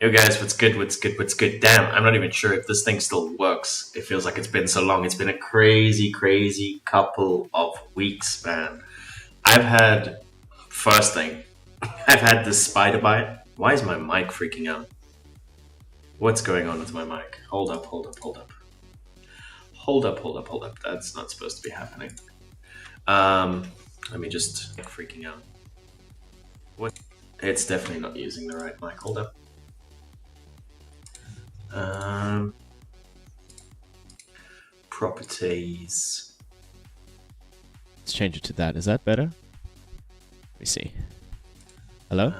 Yo guys, what's good? What's good? What's good? Damn, I'm not even sure if this thing still works. It feels like it's been so long. It's been a crazy, crazy couple of weeks, man. I've had first thing, I've had this spider bite. Why is my mic freaking out? What's going on with my mic? Hold up, hold up, hold up. Hold up, hold up, hold up. That's not supposed to be happening. Um, Let me just freaking out. What? It's definitely not using the right mic. Hold up. Um, Properties. Let's change it to that. Is that better? Let me see. Hello?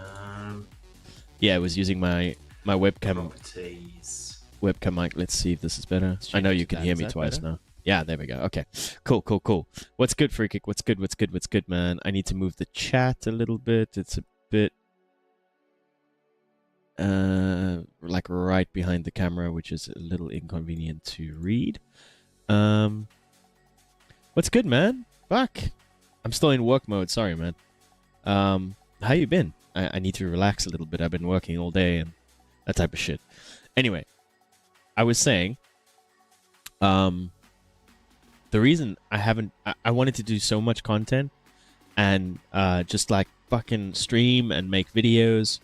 Yeah, I was using my webcam Properties. mic. Let's see if this is better. I know you can hear me twice now. Yeah, there we go. Okay. Cool. What's good, Free Kick? What's good, man? I need to move the chat a little bit. It's a bit like right behind the camera, which is a little inconvenient to read. What's good, man? Fuck. I'm still in work mode. Sorry, man. How you been? I need to relax a little bit. I've been working all day and that type of shit. Anyway, I was saying, the reason I wanted to do so much content and just like fucking stream and make videos,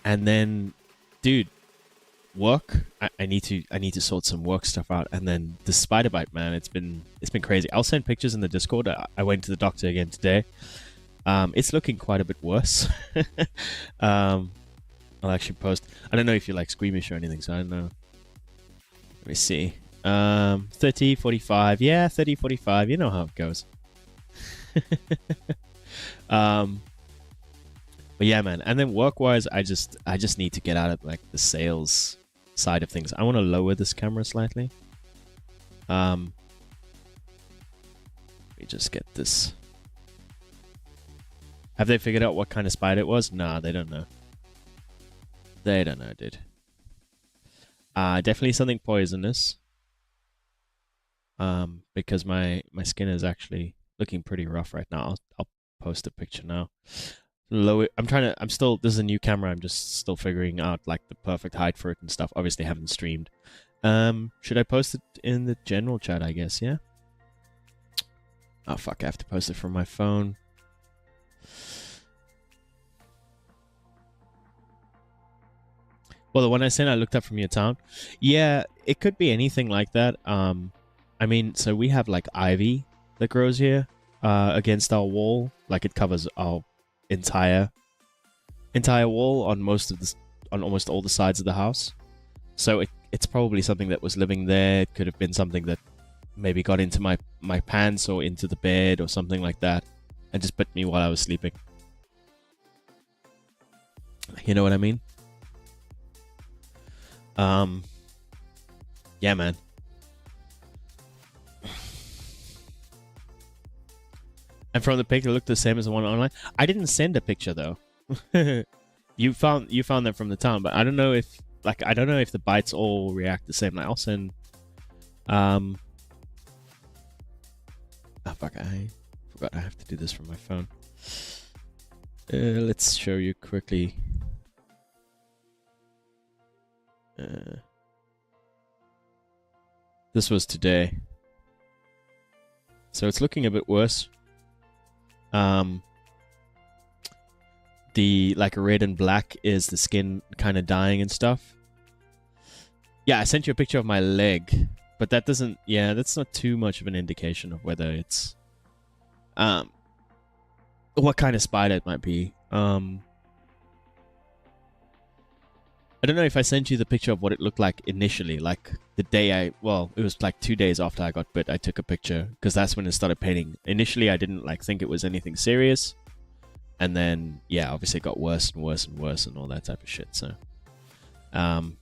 and then, dude, work. I need to sort some work stuff out, and then the spider bite, man. It's been crazy. I'll send pictures in the Discord. I went to the doctor again today. It's looking quite a bit worse. I'll actually post. I don't know if you like squeamish or anything, so I don't know. Let me see. 30, 45. Yeah, 30, 45. You know how it goes. But yeah, man. And then work-wise, I just need to get out of like the sales side of things. I want to lower this camera slightly. Let me just get this. Have they figured out what kind of spider it was? Nah, they don't know. They don't know, dude. Definitely something poisonous. Because my skin is actually looking pretty rough right now. I'll post a picture now. I'm still, this is a new camera. I'm just still figuring out like the perfect height for it and stuff. Obviously haven't streamed. Should I post it in the general chat, I guess, yeah? Oh fuck, I have to post it from my phone. Well, the one I sent, I looked up from your town. Yeah, it could be anything like that. I mean, so we have like ivy that grows here against our wall. Like it covers our entire wall on almost all the sides of the house. So it's probably something that was living there. It could have been something that maybe got into my pants or into the bed or something like that and just bit me while I was sleeping. You know what I mean? Yeah, man. And from the pic, it looked the same as the one online. I didn't send a picture though. You found them from the town, but I don't know if the bites all react the same. Like I'll send. Oh fuck! I forgot I have to do this from my phone. Let's show you quickly. This was today, so it's looking a bit worse. The like red and black is the skin kind of dying and stuff. Yeah, I sent you a picture of my leg, but that doesn't. Yeah, that's not too much of an indication of whether it's what kind of spider it might be. I don't know if I sent you the picture of what it looked like initially, like the day it was like 2 days after I got bit. I took a picture because that's when it started paining. Initially, I didn't like think it was anything serious, and then yeah, obviously it got worse and worse and worse and all that type of shit. So, for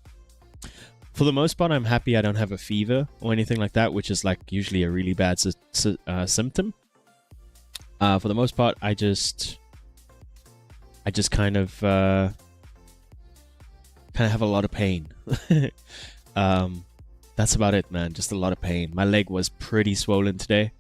the most part, I'm happy I don't have a fever or anything like that, which is like usually a really bad symptom. For the most part, I just kind of have a lot of pain. That's about it, man. Just a lot of pain. My leg was pretty swollen today,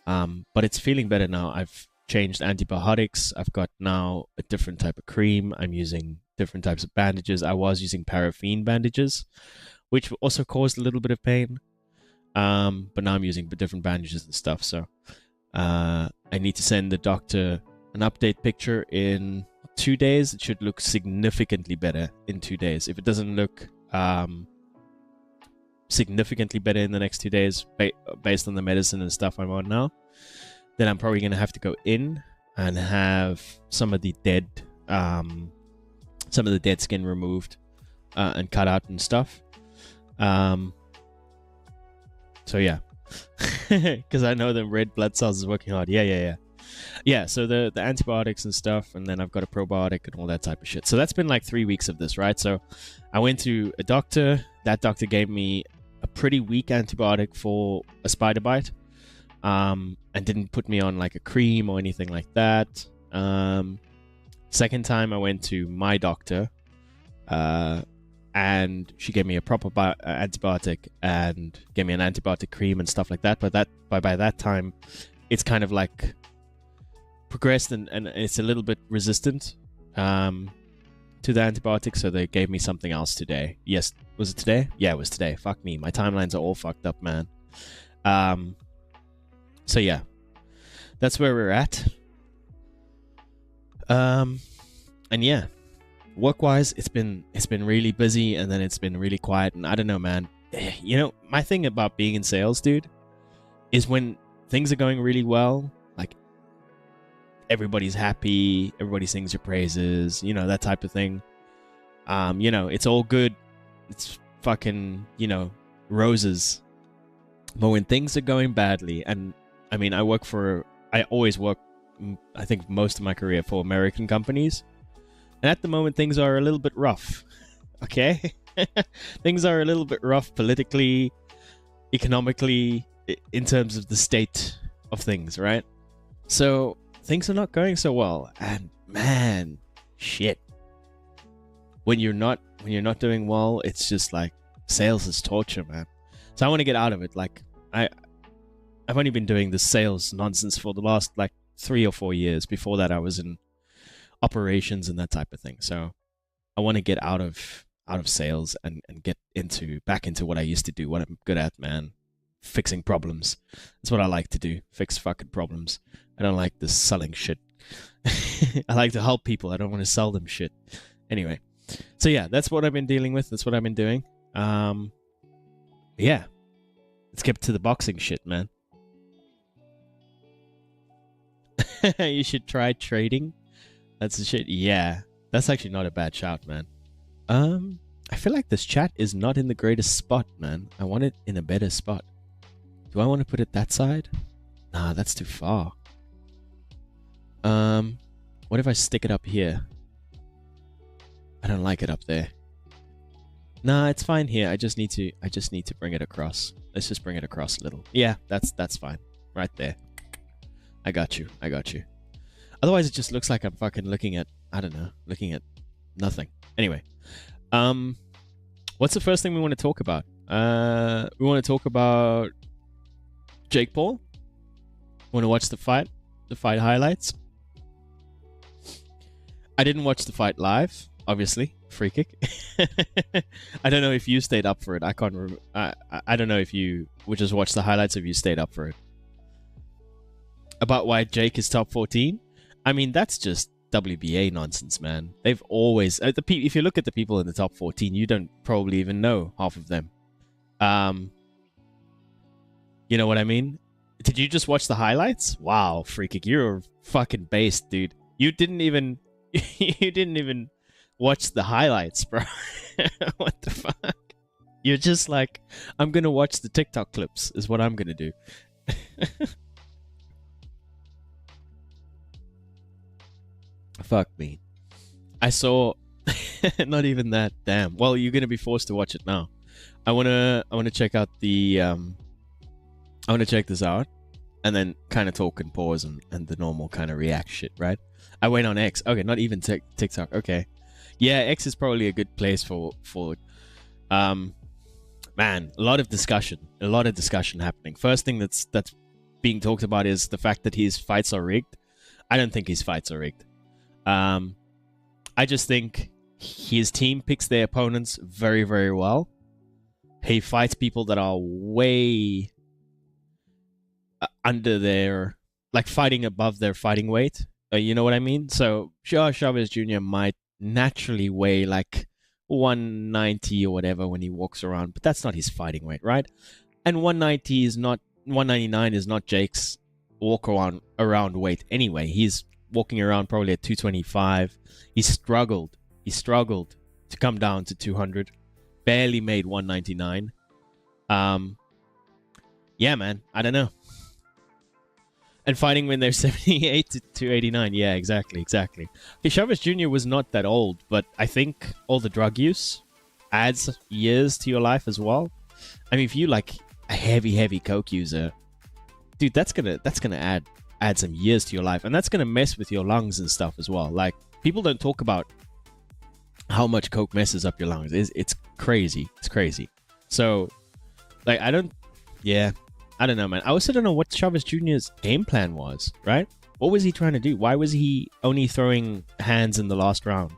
but it's feeling better now. I've changed antibiotics. I've got now a different type of cream. I'm using different types of bandages. I was using paraffin bandages, which also caused a little bit of pain. But now I'm using different bandages and stuff. So I need to send the doctor an update picture in 2 days. It should look significantly better in 2 days. If it doesn't look significantly better in the next 2 days, based on the medicine and stuff I'm on now, then I'm probably gonna have to go in and have some of the dead skin removed and cut out and stuff. So yeah, because I know the red blood cells is working hard. Yeah. So the antibiotics and stuff, and then I've got a probiotic and all that type of shit. So that's been like 3 weeks of this, right? So I went to a doctor. That doctor gave me a pretty weak antibiotic for a spider bite, and didn't put me on like a cream or anything like that. Second time I went to my doctor, and she gave me a proper antibiotic and gave me an antibiotic cream and stuff like that. But by that time, it's kind of like progressed and it's a little bit resistant to the antibiotic. So they gave me something else today. Yes, was it today? Yeah, it was today. Fuck me, my timelines are all fucked up, man. So yeah, that's where we're at. And yeah. Work-wise, it's been really busy, and then it's been really quiet, and I don't know, man. You know, my thing about being in sales, dude, is when things are going really well, like everybody's happy, everybody sings your praises, you know, that type of thing. You know, it's all good. It's fucking, you know, roses. But when things are going badly, and I mean, I always work, I think most of my career for American companies. And at the moment, things are a little bit rough, okay? Things are a little bit rough politically, economically, in terms of the state of things, right? So things are not going so well. And man, shit. When you're not doing well, it's just like sales is torture, man. So I want to get out of it. Like I've only been doing this sales nonsense for the last like 3 or 4 years. Before that, I was in operations and that type of thing. So I want to get out of sales and get back into what I used to do, what I'm good at, man. Fixing problems. That's what I like to do. Fix fucking problems. I don't like this selling shit. I like to help people. I don't want to sell them shit. Anyway. So yeah, that's what I've been dealing with. That's what I've been doing. Yeah. Let's get to the boxing shit, man. You should try trading. That's the shit. Yeah, that's actually not a bad shout, man. I feel like this chat is not in the greatest spot, man. I want it in a better spot. Do I want to put it that side? Nah, that's too far. What if I stick it up here? I don't like it up there. Nah, it's fine here. I just need to bring it across. Let's just bring it across a little. Yeah, that's fine. Right there. I got you. Otherwise, it just looks like I'm fucking looking at nothing. Anyway, what's the first thing we want to talk about? We want to talk about Jake Paul. Want to watch the fight highlights. I didn't watch the fight live, obviously. Free kick. I don't know if you stayed up for it. I can't remember. I don't know if you would just watch the highlights, if you stayed up for it. About why Jake is top 14. I mean, that's just WBA nonsense, man. They've always... if you look at the people in the top 14, you don't probably even know half of them. You know what I mean? Did you just watch the highlights? Wow, free kick. You're fucking based, dude. You didn't even... you didn't even watch the highlights, bro. What the fuck? You're just like, I'm gonna watch the TikTok clips, is what I'm gonna do. Fuck me. I saw not even that. Damn. Well, you're gonna be forced to watch it now. I wanna check out the I wanna check this out and then kind of talk and pause and the normal kind of react shit, right? I went on X. Okay, not even TikTok. Okay. Yeah, X is probably a good place for man, a lot of discussion happening. First thing that's being talked about is the fact that his fights are rigged. I don't think his fights are rigged. I just think his team picks their opponents very, very well. He fights people that are way under their, like, fighting above their fighting weight. You know what I mean? So sure, Chavez Jr. might naturally weigh like 190 or whatever when he walks around, but that's not his fighting weight, right? And 190 is not 199 is not Jake's walk around weight anyway. He's walking around probably at 225. He struggled to come down to 200. Barely made 199. Yeah, man, I don't know. And fighting when they're 78 to 289. Yeah, exactly. Okay, Chavez Jr. was not that old, but I think all the drug use adds years to your life as well. I mean, if you like a heavy coke user, dude, that's gonna add some years to your life, and that's gonna mess with your lungs and stuff as well. Like, people don't talk about how much coke messes up your lungs. It's crazy. It's crazy. So, like, I don't know, man. I also don't know what Chavez Jr.'s game plan was, right? What was he trying to do? Why was he only throwing hands in the last round?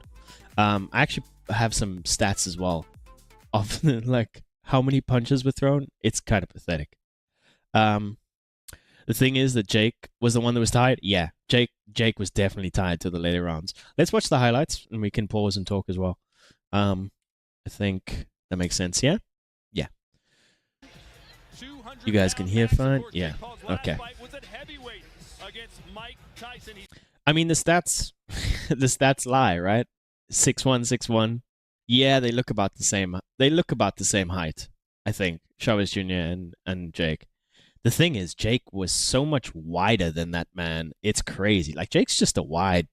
I actually have some stats as well of like how many punches were thrown. It's kind of pathetic. The thing is that Jake was the one that was tired. Yeah, Jake was definitely tired to the later rounds. Let's watch the highlights and we can pause and talk as well. I think that makes sense. Yeah. You guys can hear fine? Yeah. Okay. I mean, the stats the stats lie, right? 6'1", 6'1". Yeah, they look about the same. They look about the same height, I think. Chavez Jr. and Jake. The thing is, Jake was so much wider than that man. It's crazy. Like, Jake's just a wide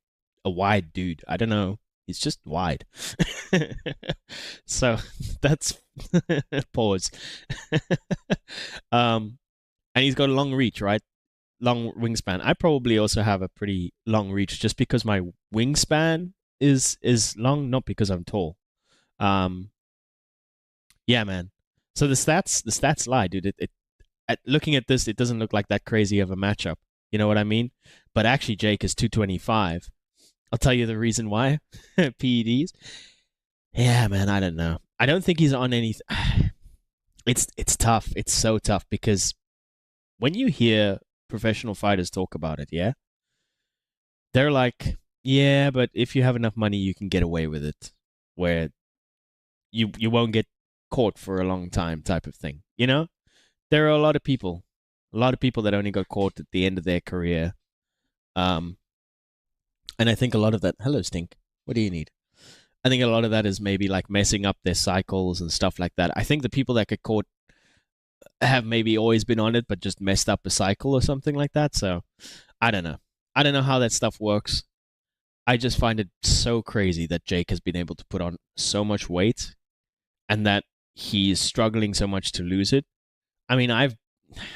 dude. I don't know. He's just wide. So that's pause. And he's got a long reach, right? Long wingspan. I probably also have a pretty long reach just because my wingspan is long, not because I'm tall. Yeah, man. So the stats lie, dude. Looking at this, it doesn't look like that crazy of a matchup. You know what I mean? But actually, Jake is 225. I'll tell you the reason why. PEDs. Yeah, man, I don't know. I don't think he's on any. It's tough. It's so tough because when you hear professional fighters talk about it, yeah, they're like, yeah, but if you have enough money, you can get away with it, where you won't get caught for a long time, type of thing. You know, there are a lot of people that only got caught at the end of their career. And I think a lot of that. Hello, Stink. What do you need? I think a lot of that is maybe like messing up their cycles and stuff like that. I think the people that get caught have maybe always been on it, but just messed up a cycle or something like that. So I don't know. I don't know how that stuff works. I just find it so crazy that Jake has been able to put on so much weight and that he's struggling so much to lose it. I mean, I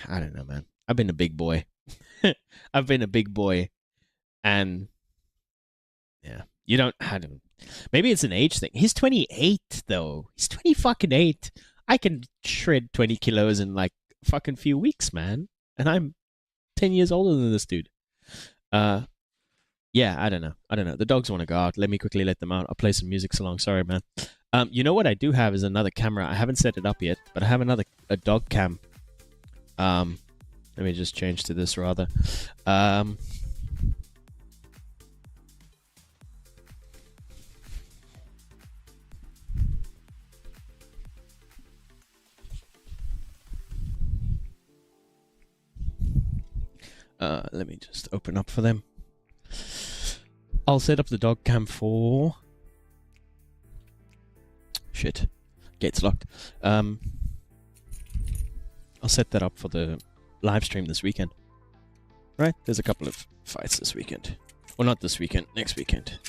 don't know, man. I've been a big boy. I've been a big boy, and yeah, I don't. Maybe it's an age thing. He's 28 though. He's 20 fucking 8. I can shred 20 kilos in like fucking few weeks, man. And I'm 10 years older than this dude. Yeah, I don't know. The dogs want to go out. Let me quickly let them out. I'll play some music along. Sorry, man. You know what I do have is another camera. I haven't set it up yet, but I have a dog cam. Let me just change to this rather. Let me just open up for them. I'll set up the dog cam for... Shit. Gate's locked. I'll set that up for the live stream this weekend. Right? There's a couple of fights this weekend. Well, not this weekend. Next weekend.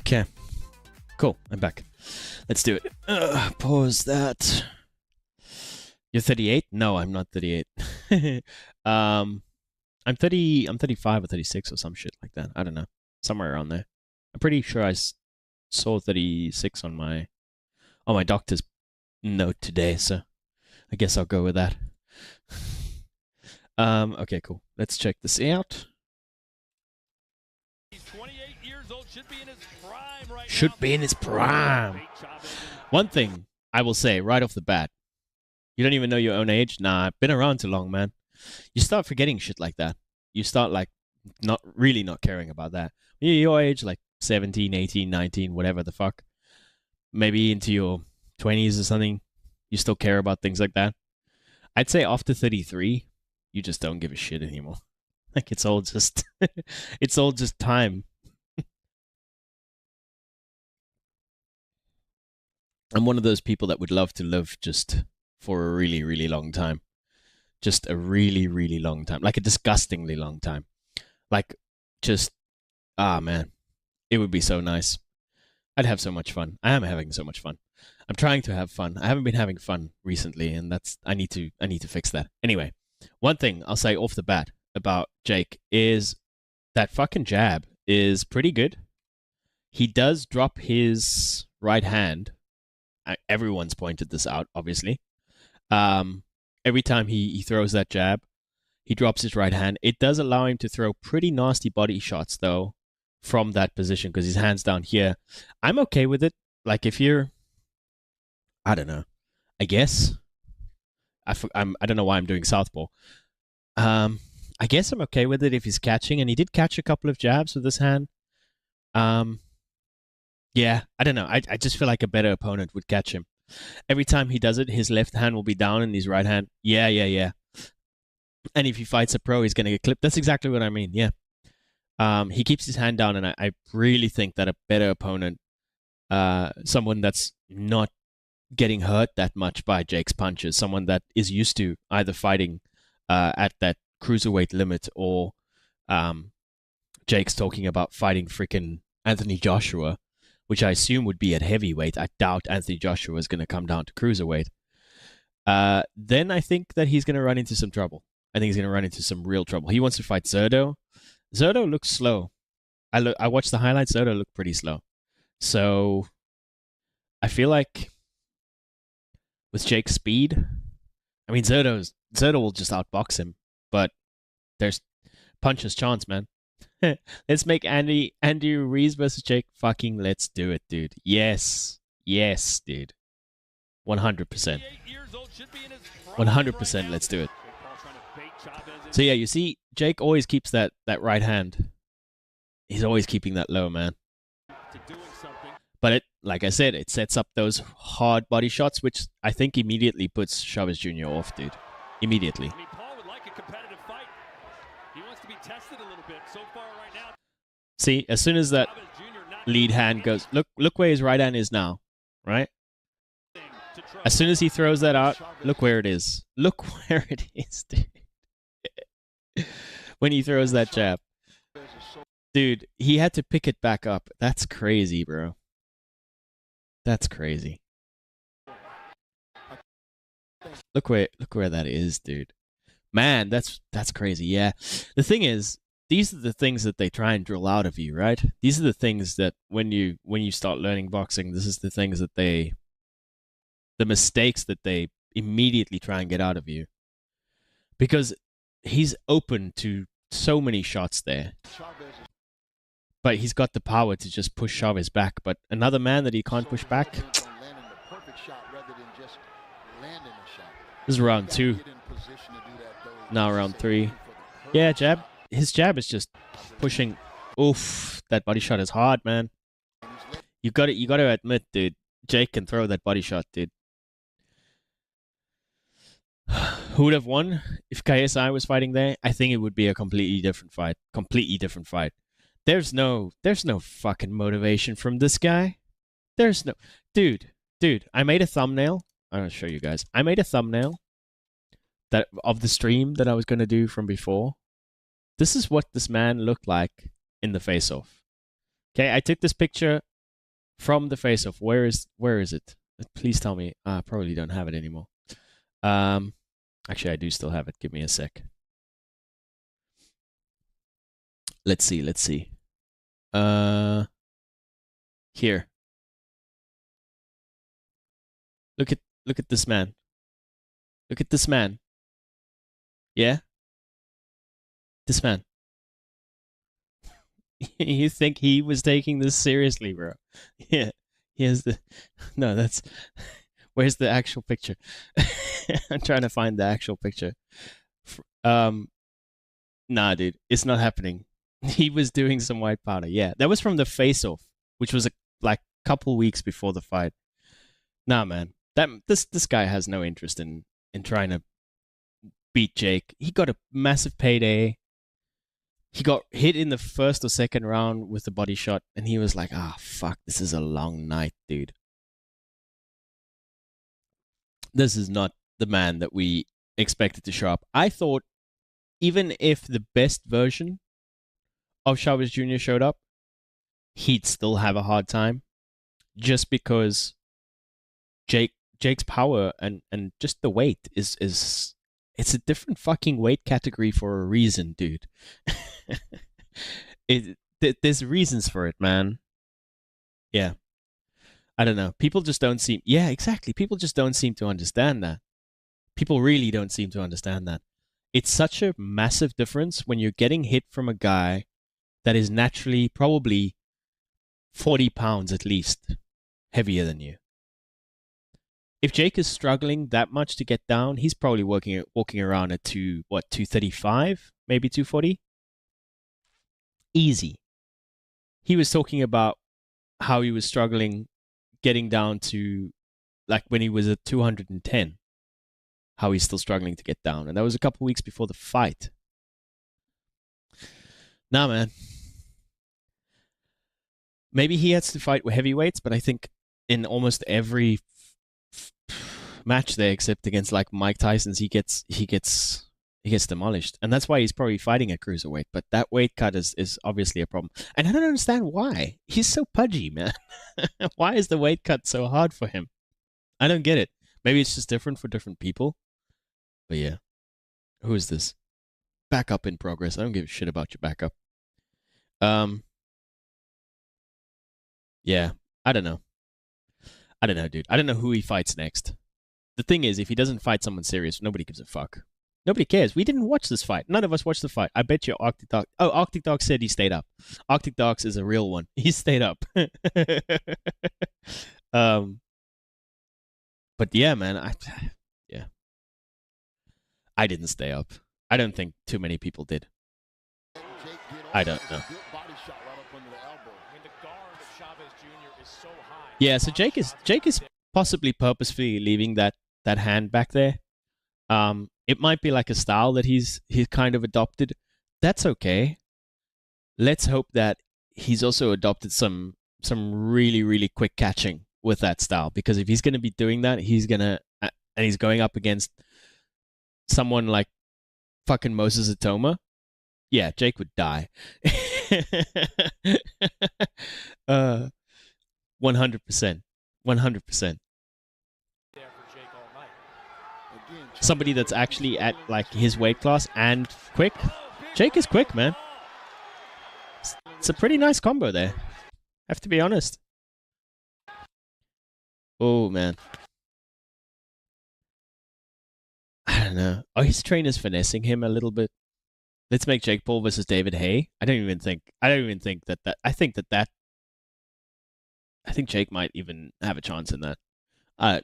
Okay. Cool. I'm back. Let's do it. Pause that. You're 38? No, I'm not 38. I'm 30. I'm 35 or 36 or some shit like that. I don't know. Somewhere around there. I'm pretty sure I saw 36 on on my doctor's note today, so I guess I'll go with that. Okay, cool. Let's check this out. He's 28 years old, should be in his prime right Should now. be in his prime. One thing I will say right off the bat, you don't even know your own age? Nah, I've been around too long, man. You start forgetting shit like that. You start like not caring about that. When you're your age, like 17, 18, 19, whatever the fuck, maybe into your 20s or something, you still care about things like that. I'd say after 33, you just don't give a shit anymore. Like it's all just it's all just time. I'm one of those people that would love to live just for a really, really long time. Just a really, really long time. Like a disgustingly long time. Like just man. It would be so nice. I'd have so much fun. I am having so much fun. I'm trying to have fun. I haven't been having fun recently, and that's I need to fix that. Anyway, one thing I'll say off the bat about Jake is that fucking jab is pretty good. He does drop his right hand. Everyone's pointed this out, obviously. Um, every time he throws that jab, he drops his right hand. It does allow him to throw pretty nasty body shots, though, from that position because his hand's down here. I'm okay with it. Like if you're, I don't know. I guess I don't know why I'm doing southpaw. Um, I guess I'm okay with it if he's catching, and he did catch a couple of jabs with this hand. Um, yeah, I don't know. I just feel like a better opponent would catch him. Every time he does it, his left hand will be down and his right hand. Yeah. And if he fights a pro, he's going to get clipped. That's exactly what I mean. Yeah. He keeps his hand down, and I really think that a better opponent, someone that's not getting hurt that much by Jake's punches, someone that is used to either fighting at that cruiserweight limit or Jake's talking about fighting freaking Anthony Joshua, which I assume would be at heavyweight. I doubt Anthony Joshua is going to come down to cruiserweight. Then I think that he's going to run into some trouble. I think he's going to run into some real trouble. He wants to fight Zerdo. Zerdo looks slow. I watched the highlights. Zerdo looked pretty slow. So I feel like with Jake's speed, I mean Zerdo will just outbox him, but there's puncher's chance, man. Let's make Andy Ruiz versus Jake. Fucking let's do it, dude. Yes, dude. 100%. 100%. Let's do it. So yeah, you see, Jake always keeps that right hand. He's always keeping that low, man. But it, like I said, it sets up those hard body shots, which I think immediately puts Chávez Jr. off, dude. Immediately. See, as soon as that lead hand goes, look where his right hand is now, right? As soon as he throws that out, look where it is. Look where it is, dude. When he throws that jab. Dude, he had to pick it back up. That's crazy, bro. That's crazy. Look where that is, dude. Man, that's crazy. Yeah. The thing is, these are the things that they try and drill out of you, right? These are the things that when you start learning boxing, this is the things that the mistakes that they immediately try and get out of you. Because he's open to so many shots there. But he's got the power to just push Chavez back. But another man that he can't push back. This is round 2. Now round 3. Yeah, jab. His jab is just pushing. Oof, that body shot is hard, man. You got to admit, dude. Jake can throw that body shot, dude. Who would have won if KSI was fighting there? I think it would be a completely different fight. There's no fucking motivation from this guy. There's no dude. I made a thumbnail. I'm gonna show you guys. I made a thumbnail that of the stream that I was gonna do from before. This is what this man looked like in the face-off. Okay, I took this picture from the face-off. Where is it? Please tell me. I probably don't have it anymore. Actually, I do still have it. Give me a sec. Let's see. Here. look at this man. Look at this man. Yeah? This man. You think he was taking this seriously, bro? Yeah. Here's the No, that's where's the actual picture? I'm trying to find the actual picture. Um Nah, dude, it's not happening. He was doing some white powder. Yeah, that was from the face-off, which was like couple weeks before the fight. Nah, man, this guy has no interest in trying to beat Jake. He got a massive payday. He got hit in the first or second round with the body shot, and he was like, "Ah, fuck, this is a long night, dude. This is not the man that we expected to show up." I thought even if the best version of Chávez Jr. showed up, he'd still have a hard time, just because Jake's power and just the weight is it's a different fucking weight category for a reason, dude. There's reasons for it, man. Yeah. I don't know. People just don't seem. Yeah, exactly. People just don't seem to understand that. People really don't seem to understand that. It's such a massive difference when you're getting hit from a guy that is naturally probably 40 pounds at least heavier than you. If Jake is struggling that much to get down, he's probably walking around at 235, maybe 240. Easy. He was talking about how he was struggling getting down to, like, when he was at 210, how he's still struggling to get down. And that was a couple weeks before the fight. Nah, man. Maybe he has to fight with heavyweights, but I think in almost every match there, except against like Mike Tyson's, he gets demolished, and that's why he's probably fighting at cruiserweight. But that weight cut is obviously a problem, and I don't understand why he's so pudgy, man. Why is the weight cut so hard for him? I don't get it. Maybe it's just different for different people. But yeah, who is this? Backup in progress. I don't give a shit about your backup. Yeah, I don't know, dude. I don't know who he fights next. The thing is, if he doesn't fight someone serious, nobody gives a fuck. Nobody cares. We didn't watch this fight. None of us watched the fight. I bet you Arctic Dog. Oh, Arctic Dog said he stayed up. Arctic Dogs is a real one. He stayed up. But yeah, man. I didn't stay up. I don't think too many people did. I don't know. Yeah, so Jake is possibly purposefully leaving that hand back there. It might be like a style that he's kind of adopted. That's okay. Let's hope that he's also adopted some really, really quick catching with that style, because if he's going to be doing that, and he's going up against someone like fucking Moses Atoma, yeah, Jake would die. 100%. 100%. Somebody that's actually at like his weight class and quick. Jake is quick, man. It's a pretty nice combo there. Have to be honest. Oh, man. I don't know. Are his trainers finessing him a little bit? Let's make Jake Paul versus David Haye. I don't even think that. I think Jake might even have a chance in that. I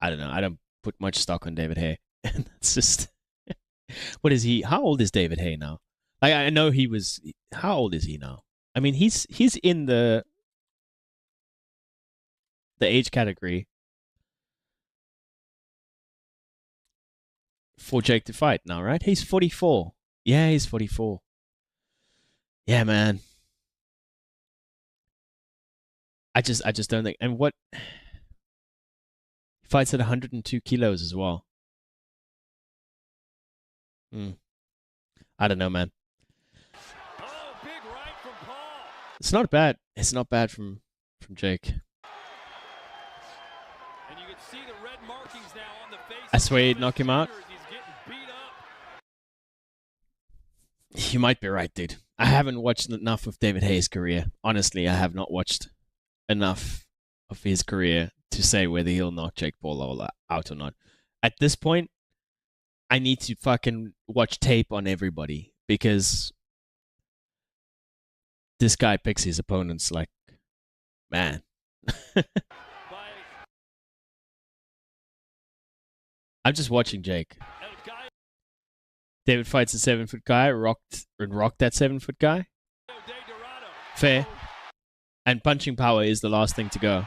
don't know. I don't put much stock on David Haye. That's just... What is he? How old is David Haye now? Like, I know he was... How old is he now? I mean, he's in the age category for Jake to fight now, right? He's 44. Yeah, he's 44. Yeah, man. I just don't think... And what... He fights at 102 kilos as well. I don't know, man. Oh, big right from Paul. It's not bad. It's not bad from Jake. And you can see the red markings now on the face. I swear he'd knock him out. He's getting beat up. You might be right, dude. I haven't watched enough of David Haye's career. Honestly, I have not watched enough of his career to say whether he'll knock Jake Paul out or not. At this point, I need to fucking watch tape on everybody because this guy picks his opponents like, man. I'm just watching Jake. David fights a 7-foot guy, rocked that 7-foot guy. Fair. And punching power is the last thing to go.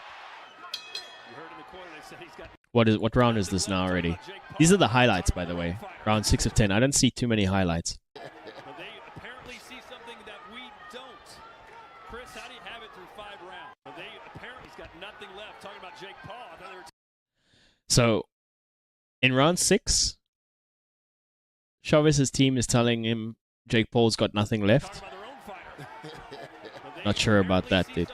What round is this now already? These are the highlights, by the way. Round 6 of 10. I don't see too many highlights. They apparently see something that we don't. Chris, how do you have it through 5 rounds? They apparently he's got nothing left. Talking about Jake Paul. I thought they were So, in round 6, Chavez's team is telling him Jake Paul's got nothing left. Not sure about that, dude.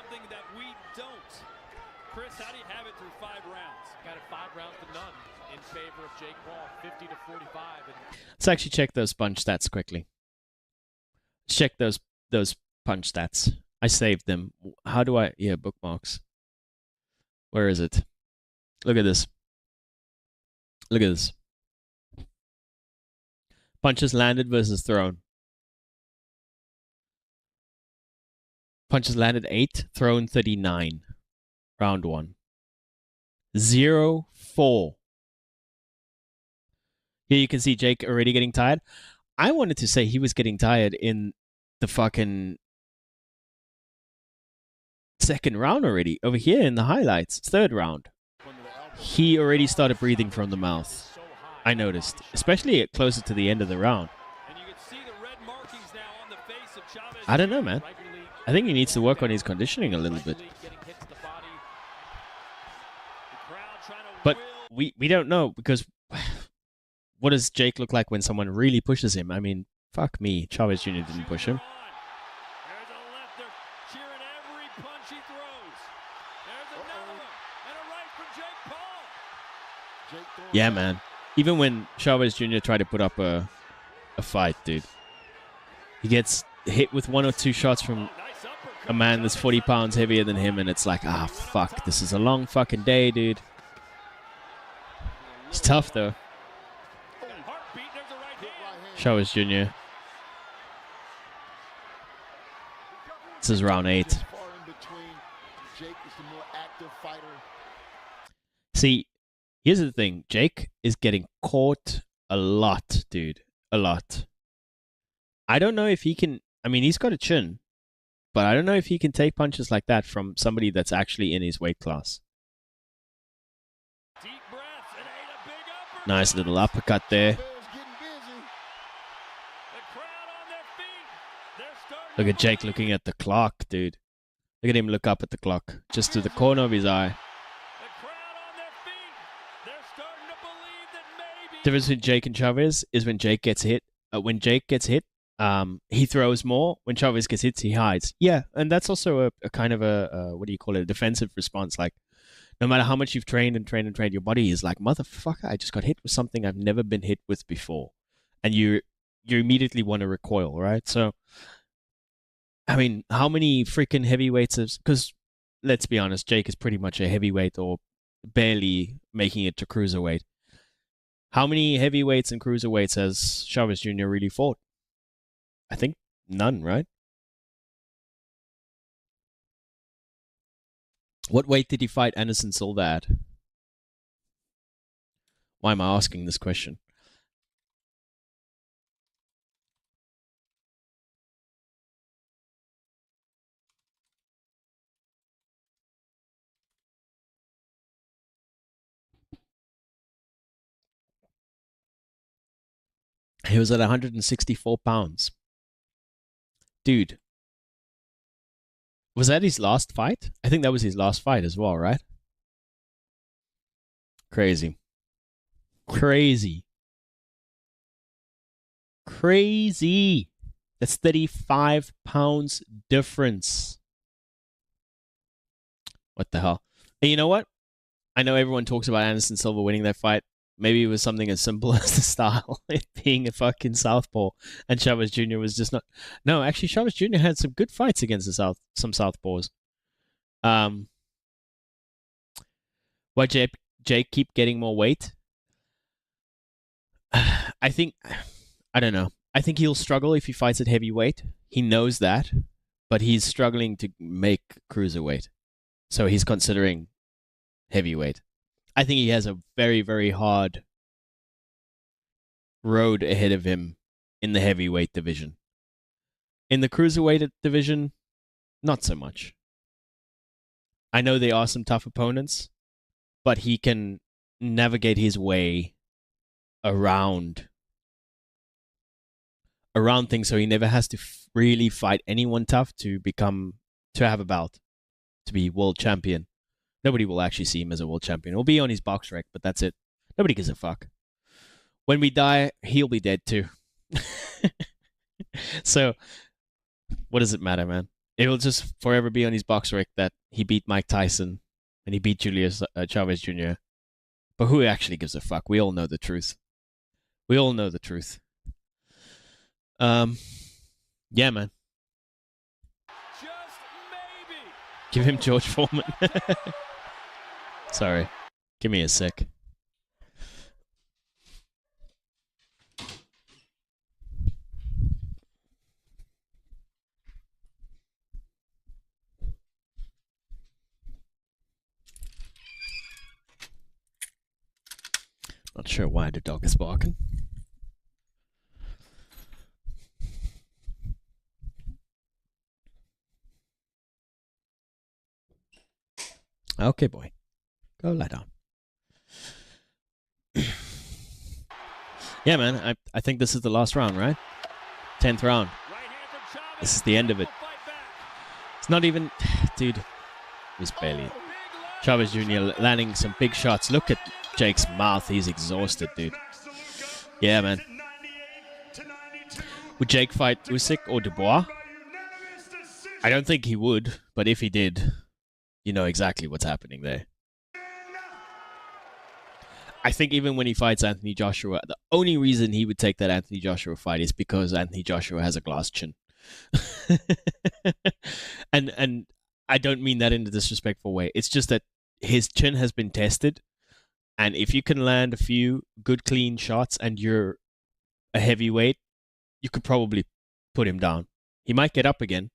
Chris, how do you have it through 5 rounds? Got it 5 rounds to none in favor of Jake Paul, 50 to 45. Let's actually check those punch stats quickly. Let's check those punch stats. I saved them. How do I... Yeah, bookmarks. Where is it? Look at this. Look at this. Punches landed versus thrown. Punches landed 8, thrown 39. Round 1. 0-4. Here you can see Jake already getting tired. I wanted to say he was getting tired in the fucking second round already. Over here in the highlights, 3rd round. He already started breathing from the mouth. I noticed, especially closer to the end of the round. And you can see the red markings now on the face of Chávez. I don't know, man. I think he needs to work on his conditioning a little bit. But we don't know because what does Jake look like when someone really pushes him? I mean, fuck me. Chávez Jr. didn't push him. There's a left. They're cheering every punch he throws. There's another one. And a right from Jake Paul. Yeah, man. Even when Chávez Jr. tried to put up a fight, dude, he gets hit with 1 or 2 shots from a man that's 40 pounds heavier than him, and it's like, fuck, this is a long fucking day, dude. It's tough, though. Chávez Jr. This is round 8. See, here's the thing. Jake is getting caught a lot, dude. A lot. I don't know if he can... I mean, he's got a chin. But I don't know if he can take punches like that from somebody that's actually in his weight class. Deep breaths and ate a big uppercut. Nice little uppercut there. The crowd on their feet. They're starting Look at Jake looking at the clock, dude. Look at him look up at the clock. Just to the corner of his eye. the crowd on their feet. They're starting to believe that maybe The difference between Jake and Chávez is when Jake gets hit. When Jake gets hit, he throws more. When Chávez gets hit, he hides. Yeah, and that's also a kind of a what do you call it? A defensive response. Like, no matter how much you've trained, your body is like, motherfucker, I just got hit with something I've never been hit with before, and you immediately want to recoil, right? So, I mean, how many freaking heavyweights? Because let's be honest, Jake is pretty much a heavyweight or barely making it to cruiserweight. How many heavyweights and cruiserweights has Chávez Jr. really fought? I think none, right? What weight did he fight Anderson Silva at? Why am I asking this question? He was at 164 pounds. Dude. Was that his last fight? I think that was his last fight as well, right? Crazy. Crazy. Crazy. That's 35 pounds difference. What the hell? And you know what? I know everyone talks about Anderson Silva winning that fight. Maybe it was something as simple as the style, it being a fucking southpaw, and Chávez Jr. was just not. No, actually, Chávez Jr. had some good fights against some southpaws. Why Jake keep getting more weight? I think, I don't know. I think he'll struggle if he fights at heavyweight. He knows that, but he's struggling to make cruiserweight. So he's considering heavyweight. I think he has a very, very hard road ahead of him in the heavyweight division. In the cruiserweight division, not so much. I know there are some tough opponents, but he can navigate his way around things, so he never has to really fight anyone tough to have a belt, to be world champion. Nobody will actually see him as a world champion. He'll be on his box rec, but that's it. Nobody gives a fuck. When we die, he'll be dead too. So, what does it matter, man? It will just forever be on his box rec that he beat Mike Tyson and he beat Chávez Jr. But who actually gives a fuck? We all know the truth. We all know the truth. Yeah, man. Just maybe. Give him George Foreman. Sorry. Give me a sec. Not sure why the dog is barking. Okay, boy. Go lie down. Yeah, man. I think this is the last round, right? 10th round. This is the end of it. It's not even... Dude. It was barely... Chávez Jr. landing some big shots. Look at Jake's mouth. He's exhausted, dude. Yeah, man. Would Jake fight Usyk or Dubois? I don't think he would, but if he did, you know exactly what's happening there. I think even when he fights Anthony Joshua, the only reason he would take that Anthony Joshua fight is because Anthony Joshua has a glass chin. and I don't mean that in a disrespectful way. It's just that his chin has been tested, and if you can land a few good, clean shots and you're a heavyweight, you could probably put him down. He might get up again,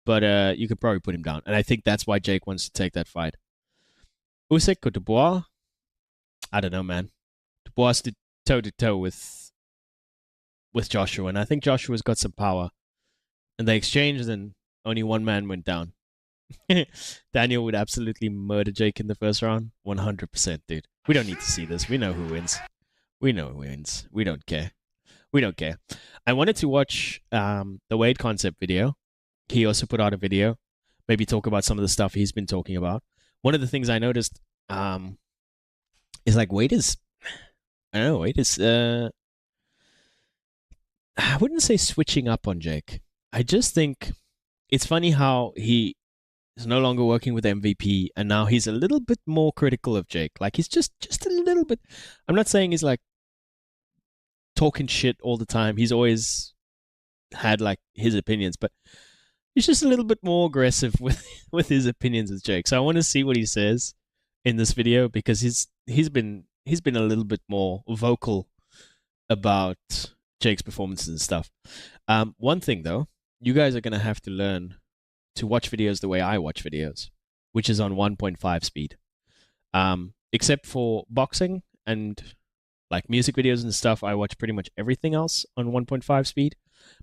but you could probably put him down. And I think that's why Jake wants to take that fight. Usyk or Dubois? I don't know, man. Dubois stood toe-to-toe with Joshua, and I think Joshua's got some power. And they exchanged, and only one man went down. Daniel would absolutely murder Jake in the first round. 100%, dude. We don't need to see this. We know who wins. We know who wins. We don't care. We don't care. I wanted to watch the Wade concept video. He also put out a video. Maybe talk about some of the stuff he's been talking about. One of the things I noticed is like Wade is... I don't know, Wade is... I wouldn't say switching up on Jake. I just think it's funny how he is no longer working with MVP, and now he's a little bit more critical of Jake. Like, he's just a little bit... I'm not saying he's, like, talking shit all the time. He's always had, like, his opinions, but he's just a little bit more aggressive with his opinions with Jake. So I want to see what he says in this video, because he's been a little bit more vocal about Jake's performances and stuff. One thing, though, you guys are going to have to learn to watch videos the way I watch videos, which is on 1.5 speed. Except for boxing and like music videos and stuff, I watch pretty much everything else on 1.5 speed.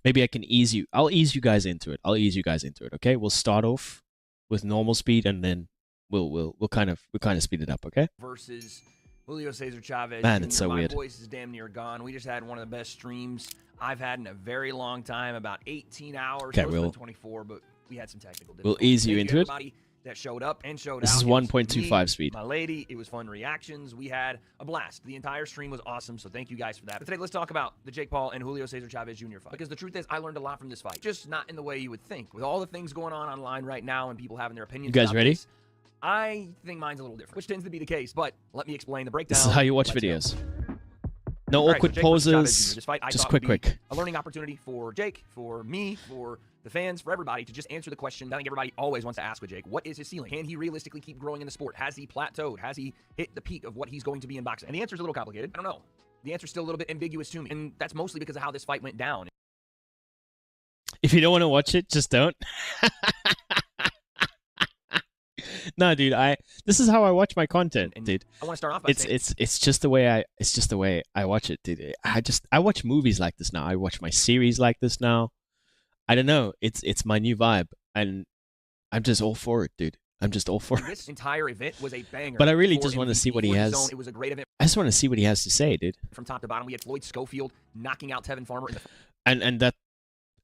Maybe I can I'll ease you guys into it. Okay? We'll start off with normal speed, and then we'll kind of speed it up, okay? Versus Julio Cesar Chavez. Man, it's so My weird. voice is damn near gone. We just had one of the best streams I've had in a very long time, about 18 hours. Okay, we'll 24, but we had some technical difficulties. We'll ease you Thank into it. Everybody that showed up and showed This out. is It was 1.25 me, speed. My lady, it was fun reactions. We had a blast. The entire stream was awesome, so thank you guys for that. But today, let's talk about the Jake Paul and Julio Cesar Chavez Jr. fight. Because the truth is, I learned a lot from this fight. Just not in the way you would think. With all the things going on online right now and people having their opinions. You guys about ready? this, I think mine's a little different, which tends to be the case, but let me explain the breakdown. This is how you watch Let's go. videos. No All right, so awkward Jake versus Chavez pauses. Jr. This fight, I Just thought would quick. be a learning opportunity for Jake, for me, for the fans, for everybody to just answer the question I think everybody always wants to ask with Jake. What is his ceiling? Can he realistically keep growing in the sport? Has he plateaued? Has he hit the peak of what he's going to be in boxing? And the answer is a little complicated. I don't know. The answer's still a little bit ambiguous to me. And that's mostly because of how this fight went down. If you don't want to watch it, just don't. No, dude, this is how I watch my content, And dude. I want to start off by saying, It's just the way I watch it, dude. I watch movies like this now. I watch my series like this now. I don't know. It's my new vibe, and I'm just all for it, dude. I'm just all for it. this entire event was a banger. But I really for just want to MVP, see what he for the has. zone. It was a great event I just want to see what he has to say, dude. from top to bottom. We had Floyd Schofield knocking out Tevin Farmer in the And that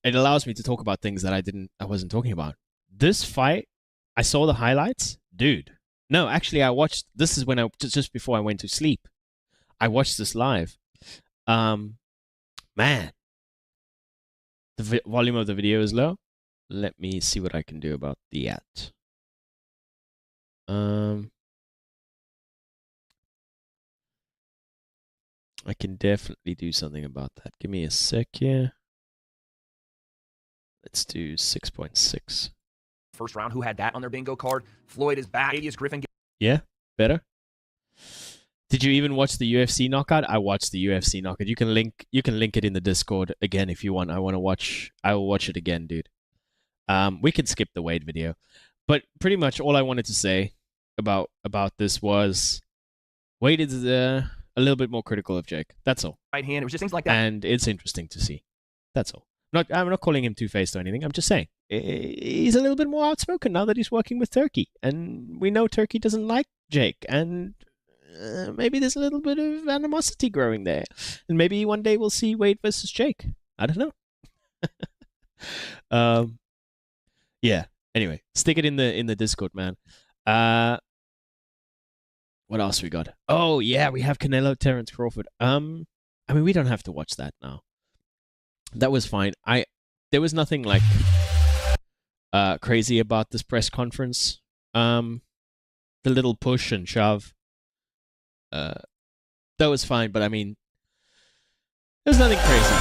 it allows me to talk about things that I wasn't talking about. This fight, I saw the highlights, dude. No, actually, I watched. This is when just before I went to sleep. I watched this live. Man, the volume of the video is low. Let me see what I can do about that. I can definitely do something about that. Give me a sec here. Let's do 6.6. first round. Who had that on their bingo card? Floyd is back. Adius Griffin. Yeah, better. Did you even watch the UFC knockout? I watched the UFC knockout. You can link it in the Discord again if you want. I will watch it again, dude. We can skip the Wade video. But pretty much all I wanted to say about this was Wade is a little bit more critical of Jake. That's all. Right hand. It was just things like that. And it's interesting to see. That's all. I'm not calling him two-faced or anything. I'm just saying he's a little bit more outspoken now that he's working with Turki, and we know Turki doesn't like Jake, and maybe there's a little bit of animosity growing there, and maybe one day we'll see Wade versus Jake. I don't know. Yeah. Anyway, stick it in the Discord, man. What else we got? Oh yeah, we have Canelo Terence Crawford. I mean, we don't have to watch that now. That was fine. There was nothing like crazy about this press conference. The little push and shove. That was fine, but I mean, there's nothing crazy.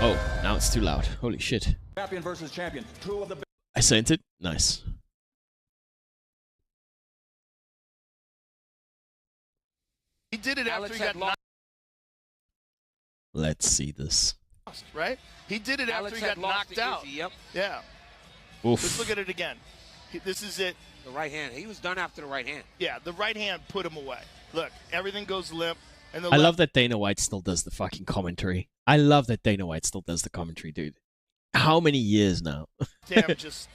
Oh, now it's too loud. Holy shit. Champion versus champion. Two of the I sent it. Nice. He did it after he got knocked, Let's see this. right? He did it after he got knocked out. Yep, Yeah. Oof. Let's look at it again. This is it. the right hand. He was done after the right hand. Yeah, the right hand put him away. Look, everything goes limp. And the I love that Dana White still does the fucking commentary. I love that Dana White still does the commentary, dude. How many years now? damn just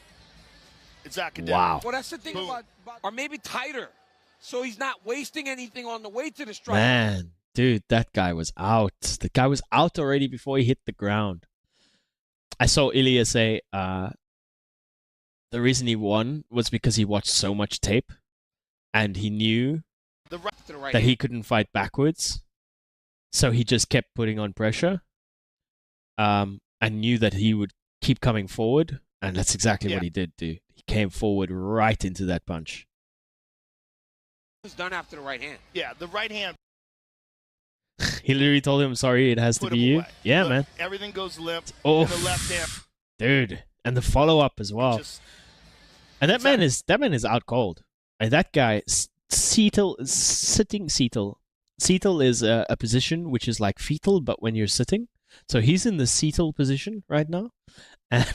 it's academic. Wow. Well, that's the thing Boom. about, or maybe tighter, so he's not wasting anything on the way to the strike. Man, dude, that guy was out. The guy was out already before he hit the ground. I saw Ilya say the reason he won was because he watched so much tape and he knew The right To the right that hand. he couldn't fight backwards. So he just kept putting on pressure and knew that he would keep coming forward. And that's exactly Yeah. what he did, dude. He came forward right into that punch. He was done after the right hand. yeah, the right hand He literally told him, sorry, it has to put be him you. away. Yeah, Look, man. Everything goes limp. Oh, And the left hand dude. And the follow-up as well. just And that man is out cold. And that guy, sitting. Seatal is a position which is like fetal, but when you're sitting. So he's in the seatal position right now, and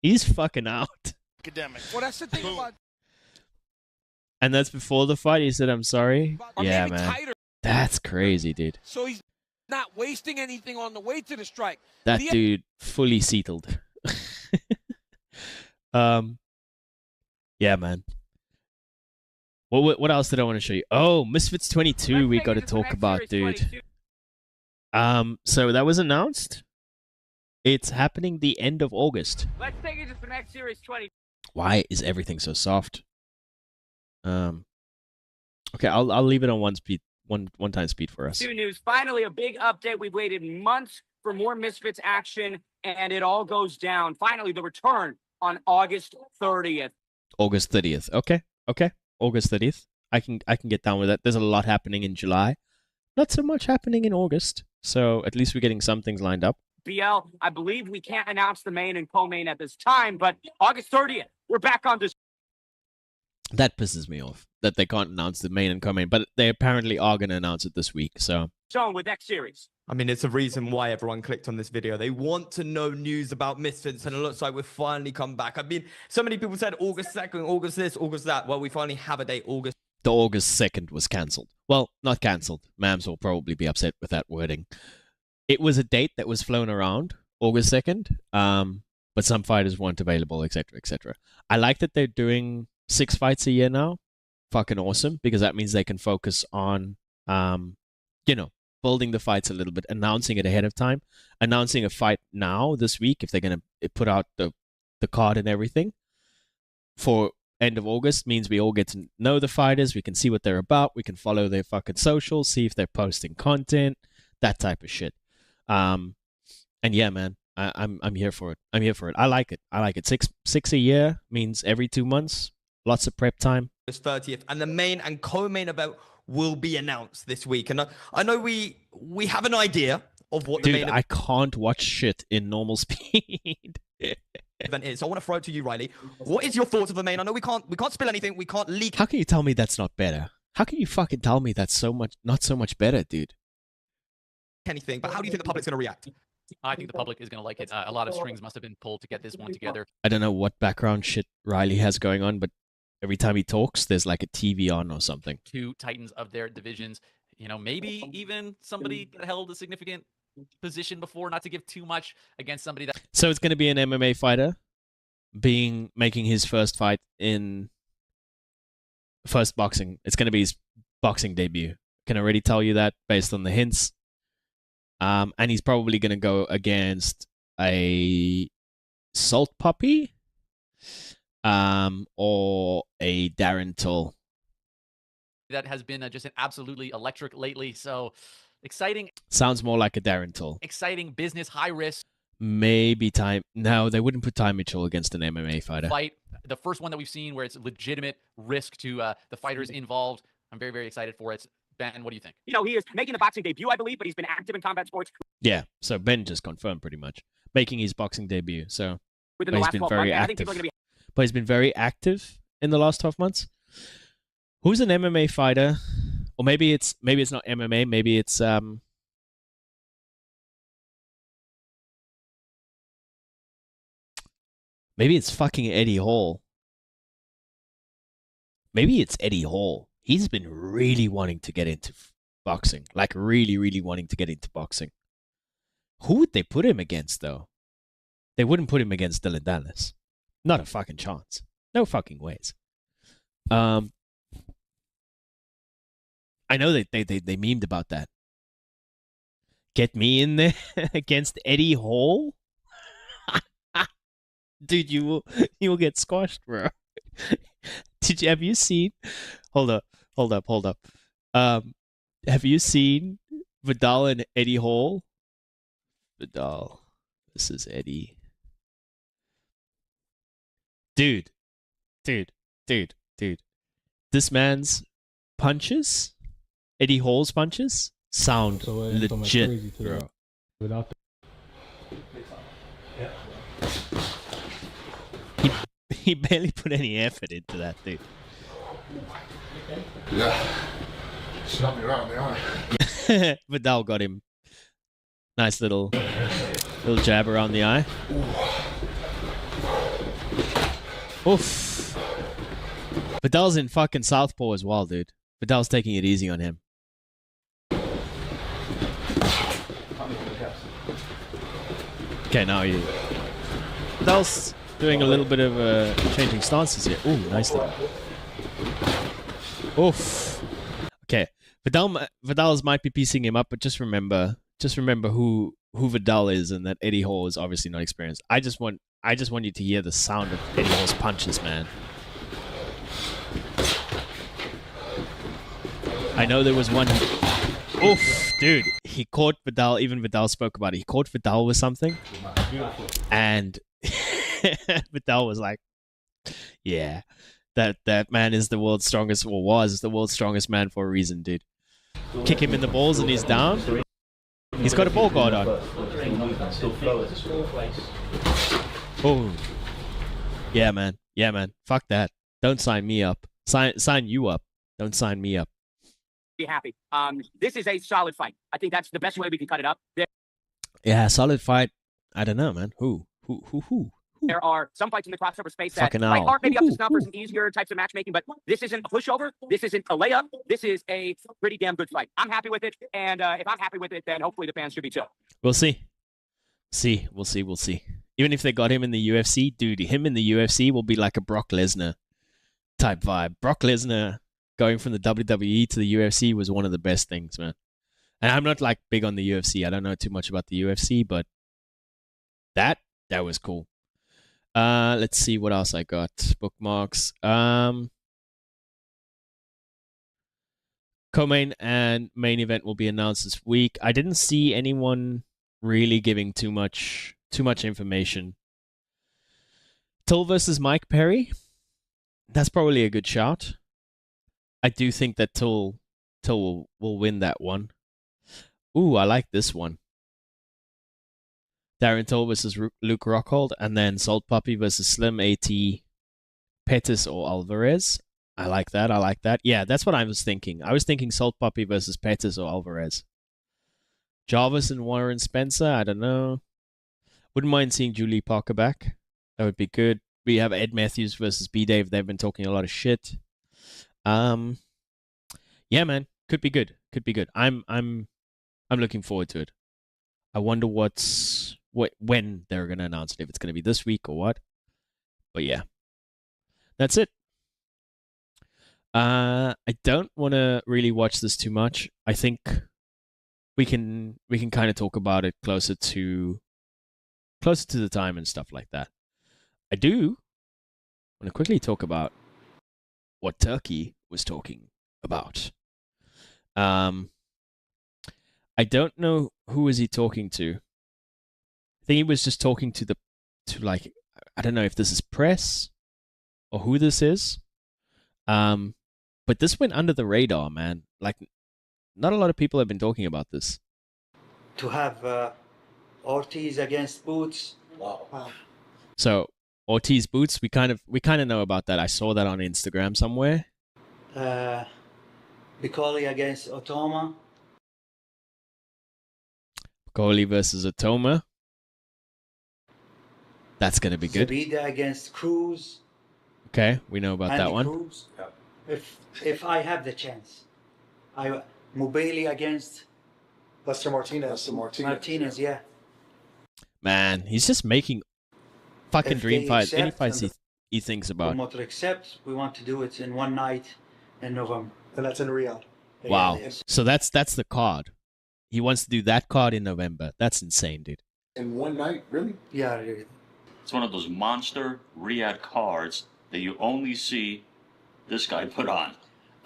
he's fucking out. academic. Well, that's the thing Boom. about, And that's before the fight. He said, "I'm sorry." or Yeah, maybe man. tighter, That's crazy, dude. so he's not wasting anything on the way to the strike. That He had- dude fully seatled. Yeah, man. What else did I want to show you? Oh, Misfits 22 we got to talk about, dude. So that was announced. It's happening the end of August. Let's take it to the next series 20. Why is everything so soft? Okay, I'll leave it on one speed, one time speed for us. Two news. Finally, a big update. We've waited months for more Misfits action, and it all goes down. Finally, the return on August 30th. August 30th. Okay. August 30th. I can get down with that. There's a lot happening in July. not so much happening in August. So at least we're getting some things lined up. BL, I believe we can't announce the main and co-main at this time, but August 30th, we're back on this. That pisses me off that they can't announce the main and co-main, but they apparently are going to announce it this week. So Zone with X Series. I mean, it's a reason why everyone clicked on this video. They want to know news about Misfits, and it looks like we've finally come back. I mean, so many people said August 2nd, August this, August that. Well, we finally have a date, August. the August 2nd was cancelled. Well, not cancelled. Mams will probably be upset with that wording. It was a date that was flown around, August 2nd, but some fighters weren't available, etc., etc. I like that they're doing 6 fights a year now. Fucking awesome, because that means they can focus on, building the fights a little bit, announcing it ahead of time, announcing a fight now this week if they're going to put out the card and everything for end of August means we all get to know the fighters, we can see what they're about, we can follow their fucking socials, see if they're posting content, that type of shit. And yeah, man, I'm here for it. I'm here for it. I like it. I like it. Six a year means every 2 months, lots of prep time. 30th, and the main and co-main event will be announced this week. And I know we have an idea of what the main I can't watch shit in normal speed. event is. So I want to throw it to you, Riley. What is your thoughts of the main? I know we can't spill anything. We can't leak. How can you tell me that's not better? How can you fucking tell me that's not so much better, dude? Anything, but how do you think the public's going to react? I think the public is going to like it. A lot of strings must have been pulled to get this one together. I don't know what background shit Riley has going on, but every time he talks, there's like a TV on or something. 2 titans of their divisions. Maybe even somebody that held a significant position before, not to give too much, against somebody that... So it's going to be an MMA fighter making his first fight in first boxing. It's going to be his boxing debut. Can already tell you that based on the hints. And he's probably going to go against a Salt Puppy or a Darren Till. That has been just an absolutely electric lately. So exciting. Sounds more like a Darren Till. Exciting business, high risk. Maybe Ty. No, they wouldn't put Ty Mitchell against an MMA fighter. Fight. The first one that we've seen where it's legitimate risk to the fighters involved. I'm very, very excited for it. Ben, what do you think? He is making the boxing debut, I believe, but he's been active in combat sports. Yeah, so Ben just confirmed pretty much. Making his boxing debut, so Within the last 12 months, I think active. people are going to be... But he's been very active in the last 12 months. Who's an MMA fighter? Or maybe it's not MMA, maybe it's maybe it's fucking Eddie Hall. Maybe it's Eddie Hall. He's been really wanting to get into boxing. Like, really, really wanting to get into boxing. Who would they put him against, though? They wouldn't put him against Dylan Dallas. Not a fucking chance. No fucking ways. I know they memed about that. Get me in there against Eddie Hall? Dude, you will get squashed, bro. Have you seen... Hold up. Have you seen Vidal and Eddie Hall? Vidal. This is Eddie. Dude. This man's punches, Eddie Hall's punches, sound legit, bro. He barely put any effort into that, dude. Yeah. Shut me around the eye. Vidal got him. Nice little jab around the eye. Oof. Vidal's in fucking southpaw as well, dude. Vidal's taking it easy on him. Okay, now you. Vidal's doing a little bit of changing stances here. Ooh, nicely. Oof. Okay, Vidal's might be piecing him up, but just remember who Vidal is, and that Eddie Hall is obviously not experienced. I just want you to hear the sound of Eddie Hall's punches, man. I know there was one. Oof, dude. He caught Vidal. Even Vidal spoke about it. He caught Vidal with something, and Vidal was like, "Yeah, that man is the world's strongest, or was the world's strongest man for a reason, dude." kick him in the balls and he's down. He's got a ball guard on. Oh. Yeah, man. Yeah, man. Fuck that. Don't sign me up. Sign you up. Don't sign me up. Be happy. This is a solid fight. I think that's the best way we can cut it up. Yeah, solid fight. I don't know, man. Who? There are some fights in the crossover space that Fucking like, owl. aren't maybe up to snuff for some easier types of matchmaking, but this isn't a pushover. This isn't a layup. This is a pretty damn good fight. I'm happy with it, and if I'm happy with it, then hopefully the fans should be too. We'll see. We'll see. Even if they got him in the UFC, dude, him in the UFC will be like a Brock Lesnar type vibe. Brock Lesnar going from the WWE to the UFC was one of the best things, man. And I'm not like big on the UFC. I don't know too much about the UFC, but that was cool. Let's see what else I got. Bookmarks. Co-main and main event will be announced this week. I didn't see anyone really giving too much information. Till versus Mike Perry. That's probably a good shout. I do think that Till will win that one. Ooh, I like this one. Darren Till versus Luke Rockhold, and then Salt Puppy versus Slim AT, Pettis or Alvarez. I like that. Yeah, that's what I was thinking. I was thinking Salt Puppy versus Pettis or Alvarez. Jarvis and Warren Spencer, I don't know. Wouldn't mind seeing Julie Parker back. That would be good. We have Ed Matthews versus B-Dave. They've been talking a lot of shit. Yeah, man. Could be good. I'm looking forward to it. I wonder when they're gonna announce it, if it's gonna be this week or what. But yeah. That's it. I don't wanna really watch this too much. I think we can kind of talk about it closer to the time and stuff like that. I do want to quickly talk about what Turki was talking about. I don't know who is he talking to. I think he was just talking to like, I don't know if this is press or who this is. But this went under the radar, man. Like, not a lot of people have been talking about this. To have Ortiz against Boots. Wow. So Ortiz Boots, we kind of know about that. I saw that on Instagram somewhere. Bicoli against Otoma. Bicoli versus Otoma. That's gonna be good. Zabida against Cruz. Okay, we know about that one. Cruz. Yeah. If I have the chance, Mubeli against Lester Martinez. Martinez, yeah. Man, he's just making fucking If dream they fights. Any accept fights and he thinks about. Promoter accepts, we want to do it in one night in November. And that's in Riyadh. Wow. Yeah. So that's the card. He wants to do that card in November. That's insane, dude. In one night, really? Yeah, really. It's one of those monster Riyadh cards that you only see this guy put on.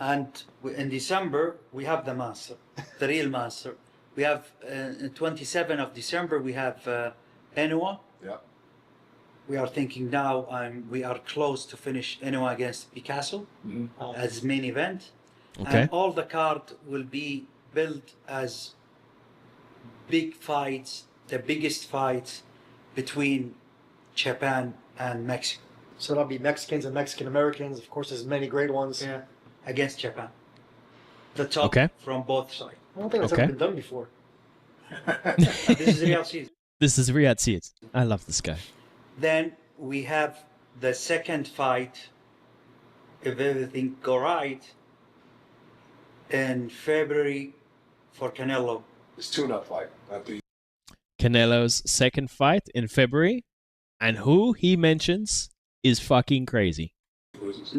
And in December, we have the master, the real master. We have, 27th of December, we have Enoa. Yeah. We are thinking now, we are close to finish Enoa against Picasso as main event. Okay. And all the card will be built as big fights, the biggest fights between Japan and Mexico. So that'll be Mexicans and Mexican Americans. Of course, there's many great ones. Yeah. Against Japan. The top Okay. from both sides. I don't think that's Okay. ever been done before. This is real season. This is Riyadh Seeds. I love this guy. Then we have the second fight, if everything go right, in February for Canelo. It's tune-up fight. Canelo's second fight in February, and who he mentions is fucking crazy. No. It's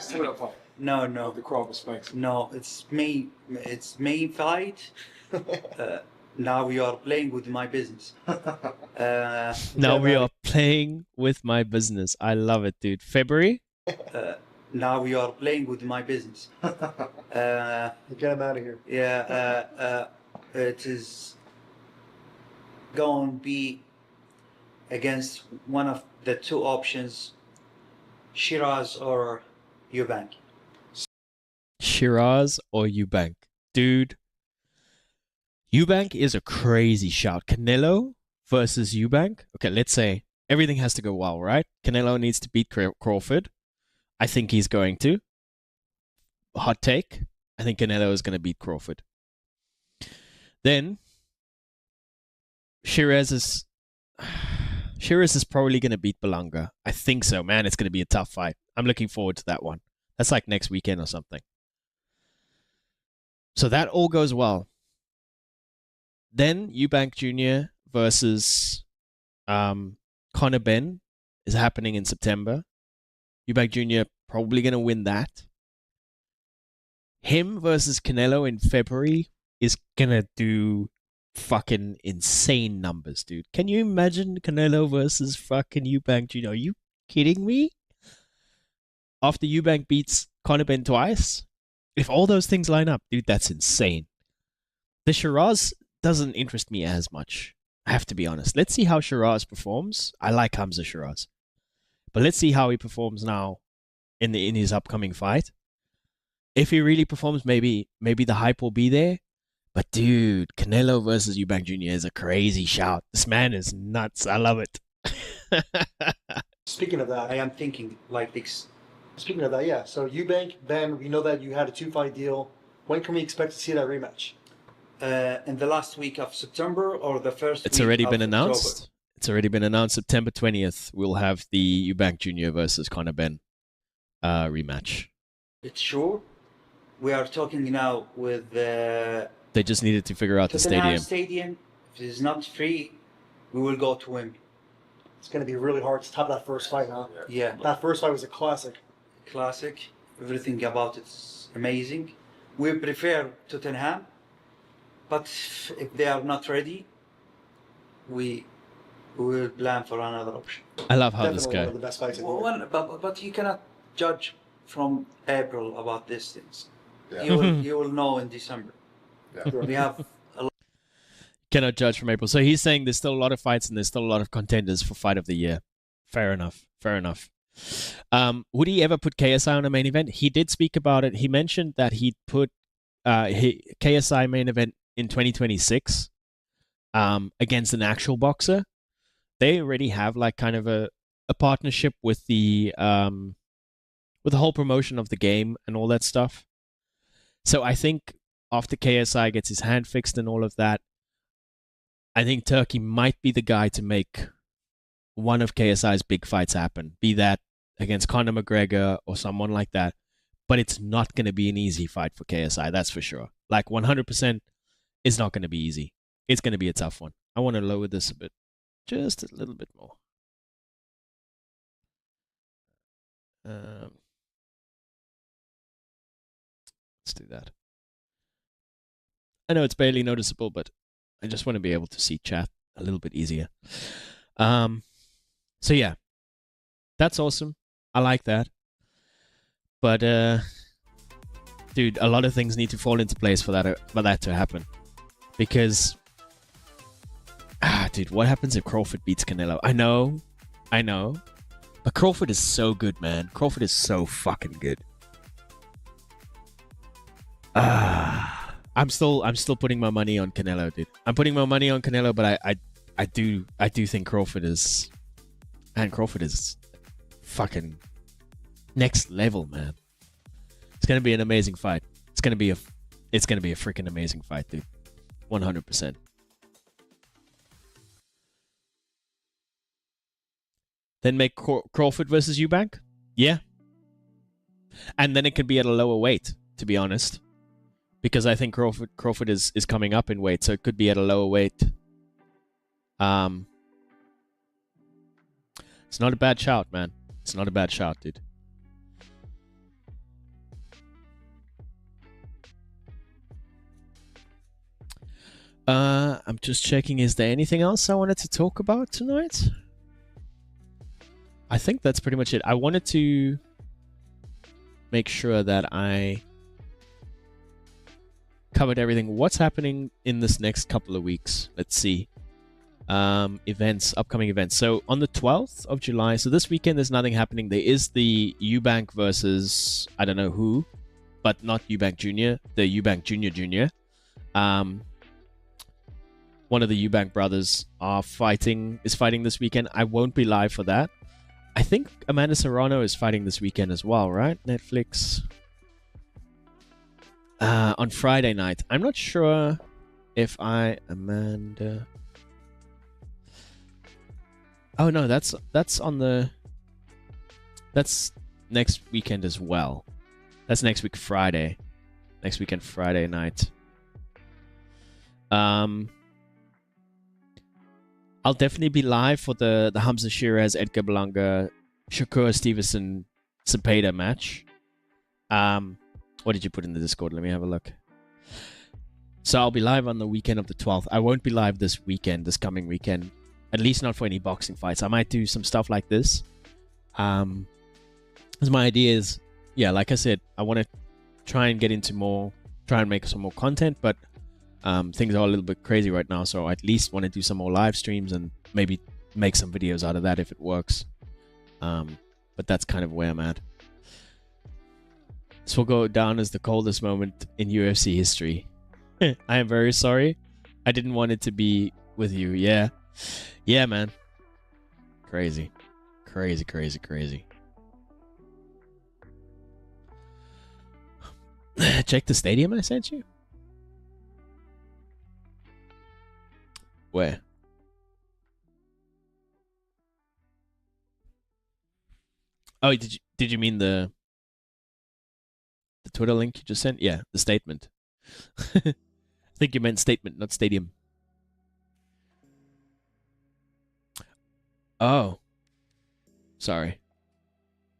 tune-up fight. No. The Crawford Spanks. No, it's main fight. Now we are playing with my business. Now we are playing with my business. I love it, dude. February? Now we are playing with my business. Get him out of here. Yeah, it is going to be against one of the two options, Shiraz or Eubank. Shiraz or Eubank? Dude, Eubank is a crazy shout. Canelo versus Eubank. Okay, let's say everything has to go well, right? Canelo needs to beat Crawford. I think he's going to. Hot take. I think Canelo is going to beat Crawford. Then Shiraz is probably going to beat Belanga. I think so, man. It's going to be a tough fight. I'm looking forward to that one. That's like next weekend or something. So that all goes well. Then Eubank Jr. versus Conor Benn is happening in September. Eubank Jr. probably going to win that. Him versus Canelo in February is going to do fucking insane numbers, dude. Can you imagine Canelo versus fucking Eubank Jr.? Are you kidding me? After Eubank beats Conor Benn twice? If all those things line up, dude, that's insane. The Shiraz doesn't interest me as much. I have to be honest. Let's see how Shiraz performs. I like Hamza Shiraz. But let's see how he performs now in his upcoming fight. If he really performs, maybe the hype will be there. But dude, Canelo versus Eubank Jr. is a crazy shout. This man is nuts. I love it. Speaking of that, I am thinking like this. Speaking of that, yeah. So Eubank, Ben, we know that you had a 2-fight deal. When can we expect to see that rematch? In the last week of September or the first It's week already of been announced. October? It's already been announced. September 20th, we'll have the Eubank Jr. versus Conor Benn rematch. It's sure. We are talking now with They just needed to figure out the stadium. Stadium. If it is not free, we will go to Wembley. It's going to be really hard to top that first fight, huh? Yeah. That first fight was a classic. Classic. Everything about it's amazing. We prefer Tottenham, but if they are not ready, we will plan for another option. I love how Definitely this one guy. of the best fights in the Well, world. but you cannot judge from April about these things. Yeah. You will know in December. Yeah. We have a lot. Cannot judge from April. So he's saying there's still a lot of fights and there's still a lot of contenders for fight of the year. Fair enough. Fair enough. Would he ever put KSI on a main event? He did speak about it. He mentioned that he'd put KSI main event in 2026 against an actual boxer. They already have like kind of a partnership with the whole promotion of the game and all that stuff. So I think after KSI gets his hand fixed and all of that, I think Turki might be the guy to make one of KSI's big fights happen. Be that against Conor McGregor or someone like that. But it's not going to be an easy fight for KSI, that's for sure. Like 100%, it's not going to be easy. It's going to be a tough one. I want to lower this a bit. Just a little bit more. Let's do that. I know it's barely noticeable, but I just want to be able to see chat a little bit easier. So yeah, that's awesome. I like that. But dude, a lot of things need to fall into place for that to happen. Because dude, what happens if Crawford beats Canelo? I know. But Crawford is so good, man. Crawford is so fucking good. I'm still putting my money on Canelo, dude. I'm putting my money on Canelo, but I do think Crawford is, and Crawford is fucking next level, man. It's gonna be an amazing fight. It's gonna be a freaking amazing fight, dude. 100%. Then make Crawford versus Eubank? Yeah. And then it could be at a lower weight, to be honest. Because I think Crawford is coming up in weight, so it could be at a lower weight. It's not a bad shout, man. It's not a bad shout, dude. I'm just checking, is there anything else I wanted to talk about tonight? I think that's pretty much it. I wanted to make sure that I covered everything. What's happening in this next couple of weeks? Let's see. Events, upcoming events. So on the 12th of July, so this weekend there's nothing happening. There is the Eubank versus I don't know who but not Eubank Jr., the Eubank Jr. One of the Eubank brothers is fighting this weekend. I won't be live for that. I think Amanda Serrano is fighting this weekend as well, right? Netflix. On Friday night. I'm not sure if Amanda... Oh no, that's next weekend as well. That's next week Friday. Next weekend Friday night. I'll definitely be live for the Hamza Shiraz, Edgar Belanga, Shakur Stevenson, Cepeda match. What did you put in the Discord? Let me have a look. So I'll be live on the weekend of the 12th. I won't be live this coming weekend. At least not for any boxing fights. I might do some stuff like this. Because my idea is, yeah, like I said, I want to try and make some more content, but things are a little bit crazy right now, so I at least want to do some more live streams and maybe make some videos out of that if it works. But that's kind of where I'm at. This will go down as the coldest moment in UFC history. I am very sorry. I didn't want it to be with you. Yeah. Yeah, man. Crazy. Crazy, crazy, crazy. Check the stadium I sent you? Where? Oh, did you mean the Twitter link you just sent? Yeah, the statement. I think you meant statement, not stadium. Oh. Sorry.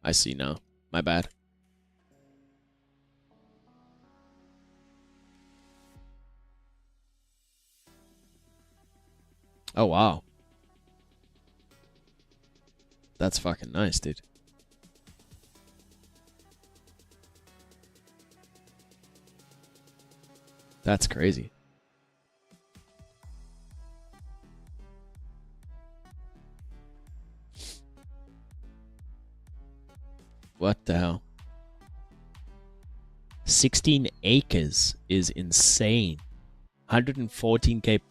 I see now. My bad. Oh, wow. That's fucking nice, dude. That's crazy. What the hell? 16 acres is insane. 114k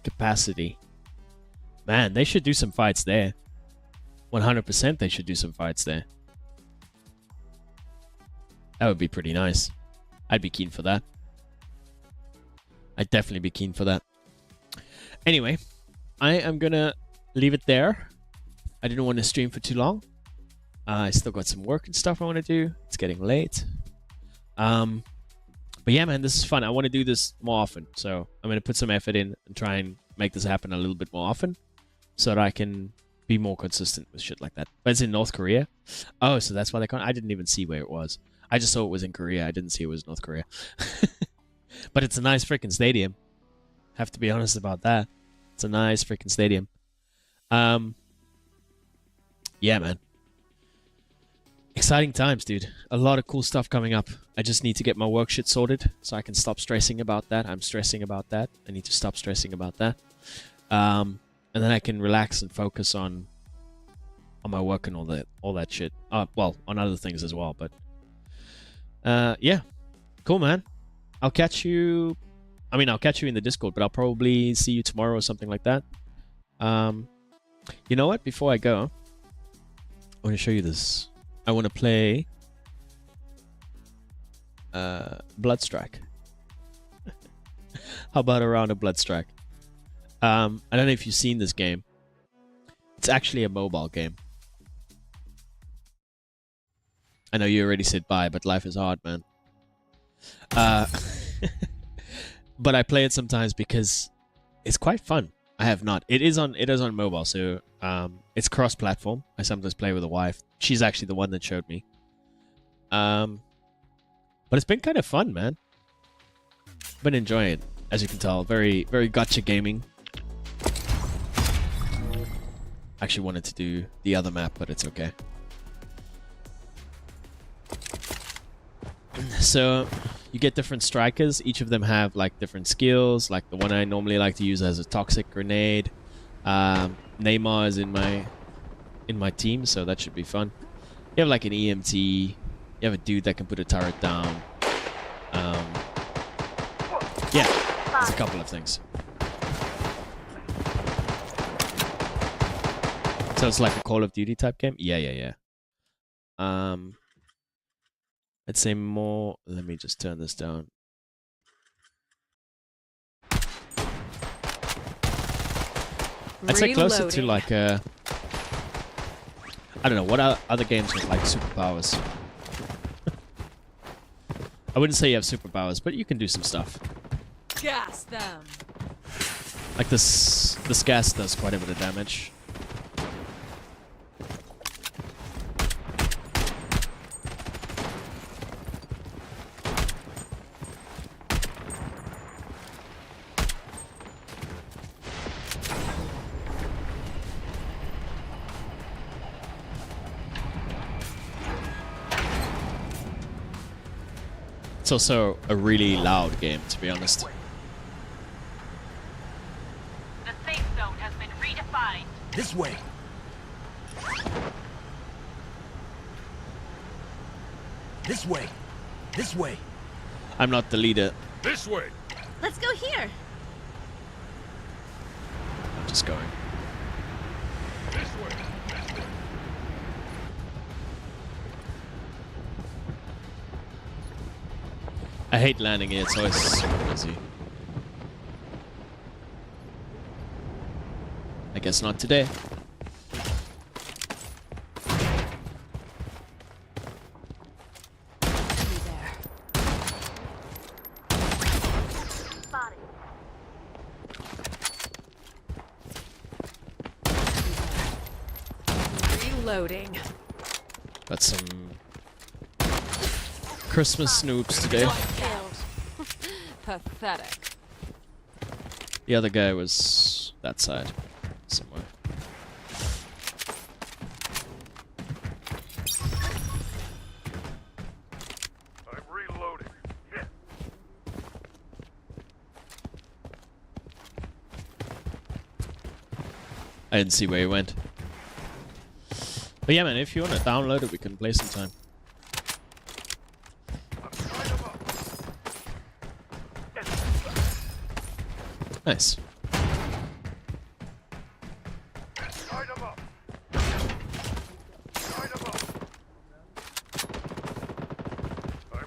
capacity. Man, they should do some fights there. 100% they should do some fights there. That would be pretty nice. I'd be keen for that. I'd definitely be keen for that. Anyway, I am gonna leave it there. I didn't want to stream for too long. I still got some work and stuff I want to do. It's getting late. But yeah, man, this is fun. I want to do this more often. So I'm going to put some effort in and try and make this happen a little bit more often so that I can be more consistent with shit like that. But it's in North Korea. Oh, so that's why they can't. I didn't even see where it was. I just saw it was in Korea. I didn't see it was North Korea. But it's a nice freaking stadium. Have to be honest about that. It's a nice freaking stadium. Yeah, man. Exciting times, dude. A lot of cool stuff coming up. I just need to get my work shit sorted so I can stop stressing about that. I'm stressing about that. I need to stop stressing about that. And then I can relax and focus on my work and all that shit. Well, on other things as well, but yeah. Cool, man. I'll catch you in the Discord, but I'll probably see you tomorrow or something like that. You know what? Before I go, I want to show you this. I want to play Bloodstrike. How about a round of Bloodstrike? I don't know if you've seen this game. It's actually a mobile game. I know you already said bye, but life is hard, man. But I play it sometimes because it's quite fun. I have not. It is on mobile, so it's cross-platform. I sometimes play with a wife. She's actually the one that showed me. But it's been kind of fun, man. Been enjoying it, as you can tell. Very, very gacha gaming. Actually wanted to do the other map, but it's okay. So you get different strikers. Each of them have like different skills. Like the one I normally like to use as a toxic grenade. Neymar is in my team, so that should be fun. You have like an EMT, You have a dude that can put a turret down. Yeah, there's a couple of things. So it's like a Call of Duty type game? Yeah. I'd say more... Let me just turn this down. I'd say closer to like a... I don't know, what are other games with like superpowers? I wouldn't say you have superpowers, but you can do some stuff. Gas them. Like this gas does quite a bit of damage. It's also a really loud game, to be honest. The safe zone has been redefined. This way. This way. This way. I'm not the leader. This way. Let's go here. I'm just going. This way. I hate landing here, it's always super busy. I guess not today. Reloading. Got some Christmas snoops today. Pathetic. The other guy was that side somewhere. I'm reloading. Yeah. I didn't see where he went. But yeah, man, if you want to download it, we can play sometime. Nice. I'm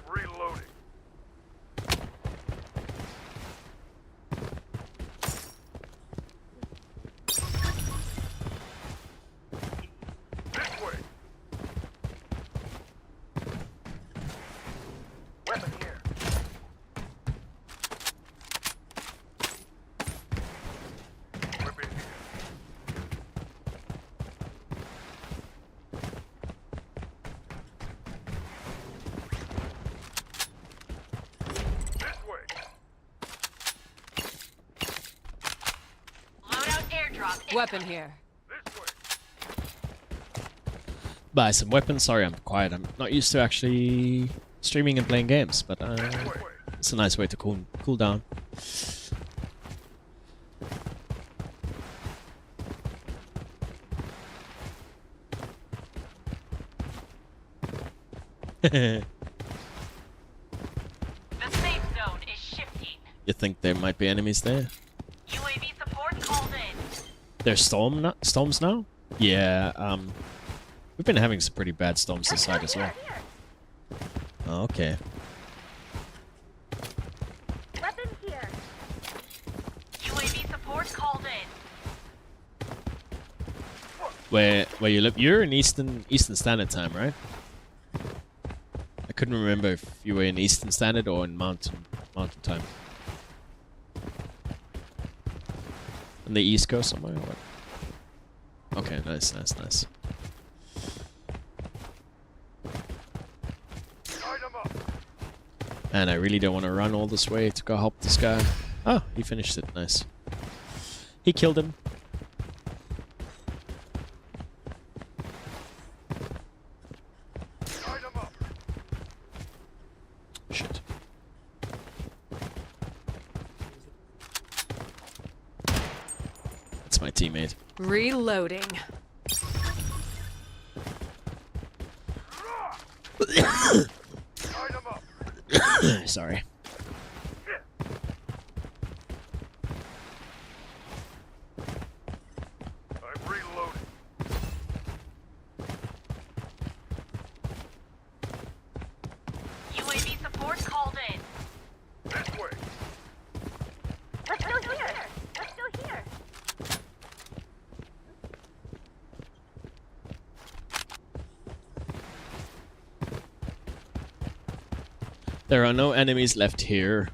reloading. This way. Weapon here. Weapon here. This way. Loadout airdrop. Weapon here. This way. Buy some weapons. Sorry, I'm quiet. I'm not used to actually streaming and playing games, but it's a nice way to cool down. The safe zone is shifting. You think there might be enemies there? UAV support called in. There's storms now? Yeah, we've been having some pretty bad storms this side as well. Oh, okay. Weapon here. UAV support called in. Where you live? You're in Eastern Standard Time, right? I couldn't remember if you were in Eastern Standard or in Mountain Time. On the East Coast somewhere or what? Okay, nice. And I really don't want to run all this way to go help this guy. Oh, he finished it. Nice. He killed him. Shit. That's my teammate. Reloading. Sorry. I'm reloading. UAV support called in. This way. Let's go here. Let's go here. There are no enemies left here.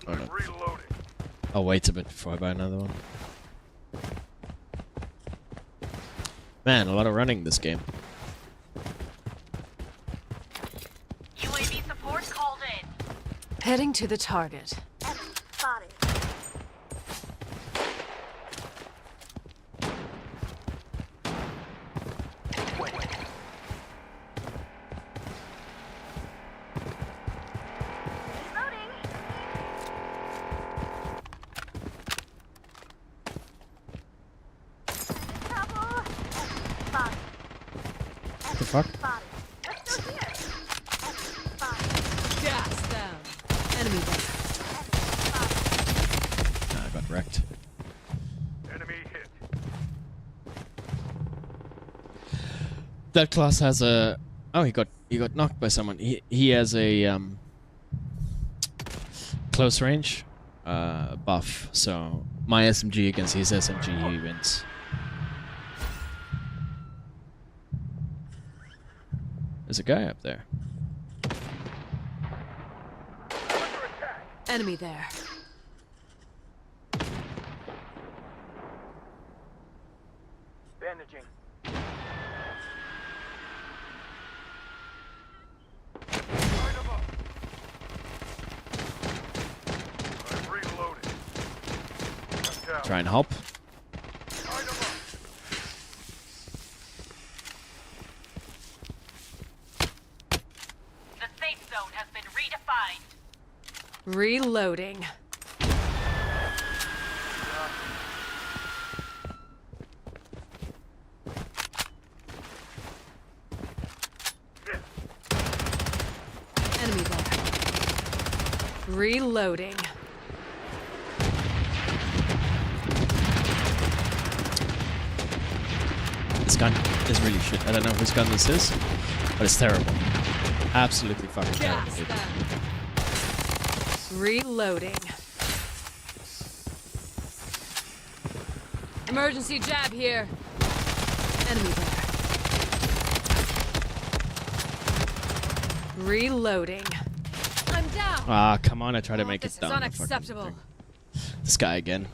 Oh, no. Reloading. I'll wait a bit before I buy another one. Man, a lot of running this game. UAV support called in. Heading to the target. Enemy spotted. Reloading. Trouble. Enemy spotted. What the fuck? Spotted. Let's go here. Enemy spotted. Gas down. Enemy there. I got wrecked. Enemy hit. That class has a... Oh, he got knocked by someone. He has a close range buff. So my SMG against his SMG, he wins. There's a guy up there. Enemy there. Bandaging. Line 'em up. I'm reloading. I'm down. Try and help. Line 'em up. The safe zone has been redefined. Reloading. Enemy there. Reloading. This gun is really shit. I don't know whose gun this is, but it's terrible. Absolutely fucking terrible. Gas dude. down. Reloading. Emergency jab here. Enemy there. Reloading. I'm down. Ah, come on! I try to make This it is down. the fucking unacceptable. thing. This guy again.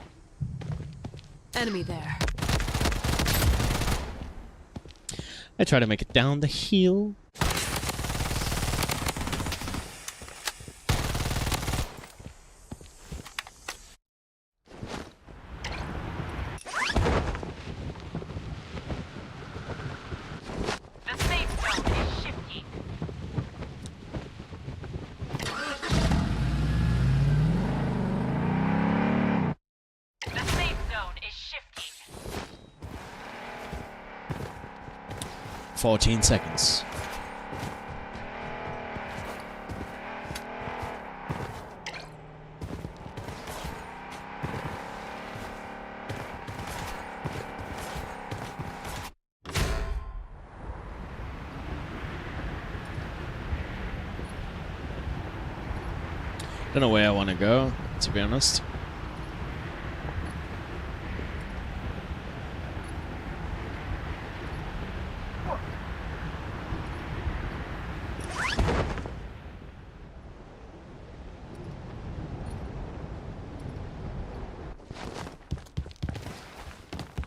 Enemy there. I try to make it down the hill. The safe zone is shifting. The safe zone is shifting. 14 seconds. Don't know where I want to go, to be honest.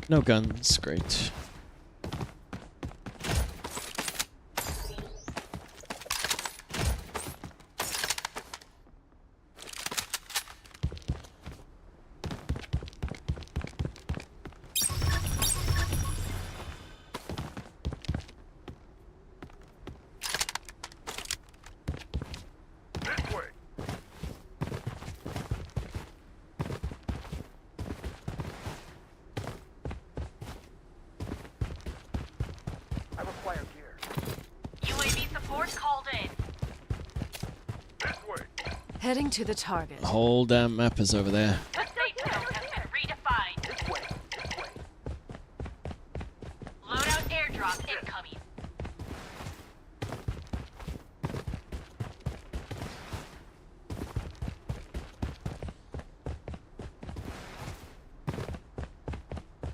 No guns, great. This way. Heading to the target. The whole damn map is over there. The safe zone has been redefined. This way. Loadout airdrop incoming.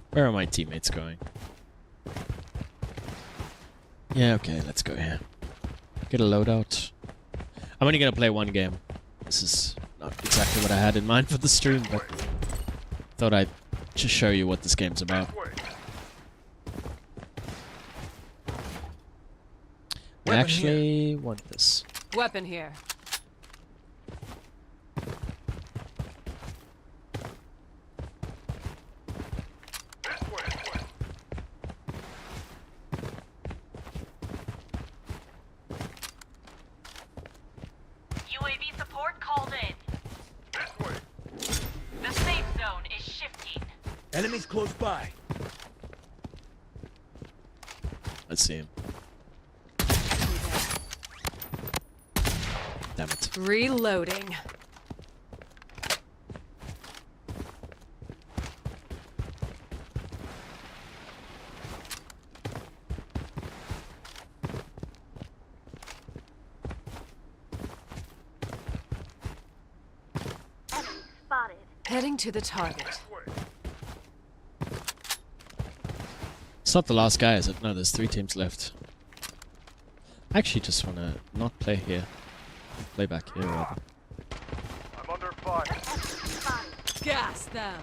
Where are my teammates going? Yeah, okay, let's go here. Get a loadout. I'm only gonna play one game. This is not exactly what I had in mind for the stream, but thought I'd just show you what this game's about. I actually want this. Weapon here. UAV support called in. The safe zone is shifting. Enemies close by. Let's see him. Damn it. Reloading. Spotted. Heading to the target. It's not the last guy, is it? No, there's 3 teams left. I actually just want to not play here. Play back here, rather. I'm under fire. Gas them.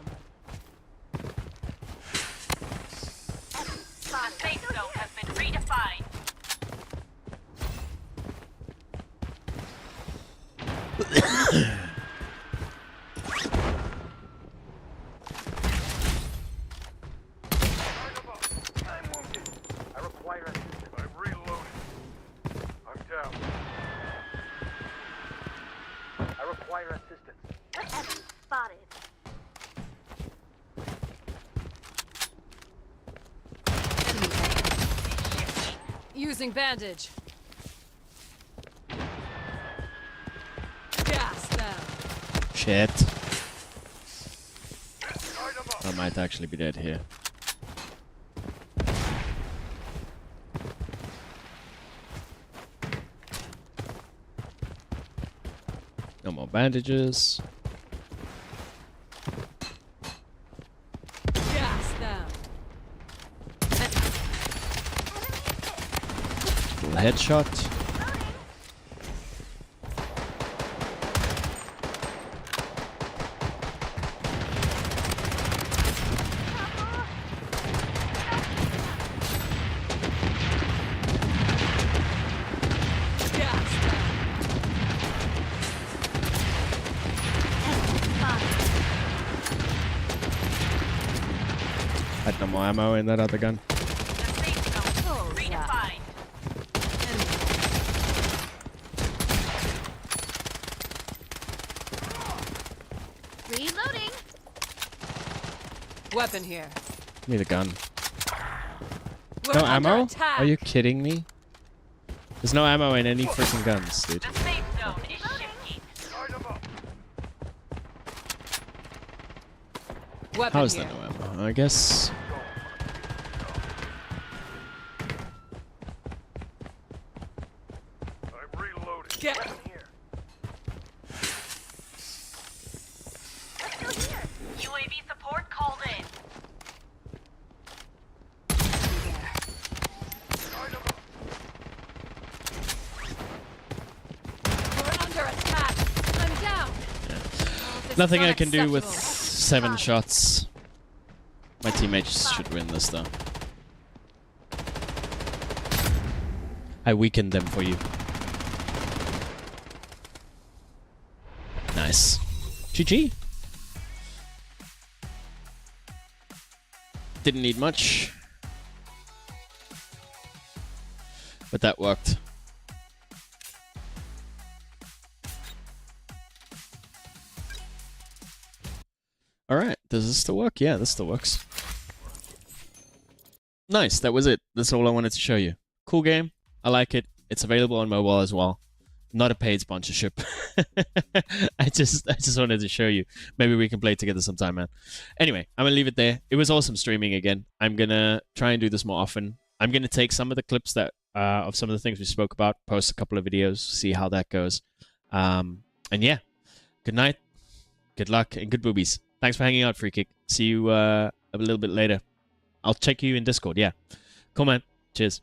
The safe zone has been redefined. I'm wounded. I require assistance. I'm reloading. I'm down. I require assistance. Spotted. Using bandage. Gas them. Shit. I might actually be dead here. No more bandages. Gas them. Little headshot. Had no more ammo in that other gun. Redefined. Reloading. Weapon here. Need a gun. We're No under ammo? attack. Are you kidding me? There's no ammo in any freaking guns, dude. The safe zone is shifting. Weapon How is here. there no ammo? I guess. I'm reloading. Get. UAV support called in. We're under attack. I'm down. This Nothing is I can do with unacceptable. 7 shots. My teammates should win this though. I weakened them for you. Nice. GG. Didn't need much. But that worked. Alright, does this still work? Yeah, this still works. Nice, that was it. That's all I wanted to show you. Cool game. I like it. It's available on mobile as well. not a paid sponsorship. I just wanted to show you. Maybe we can play together sometime, man. Anyway, I'm gonna leave it there. It was awesome streaming again. I'm gonna try and do this more often. I'm gonna take some of the clips that of some of the things we spoke about, post a couple of videos, see how that goes. And yeah, good night, good luck, and good boobies. Thanks for hanging out, Free Kick. See you a little bit later. I'll check you in Discord. Yeah, cool, man. Cheers.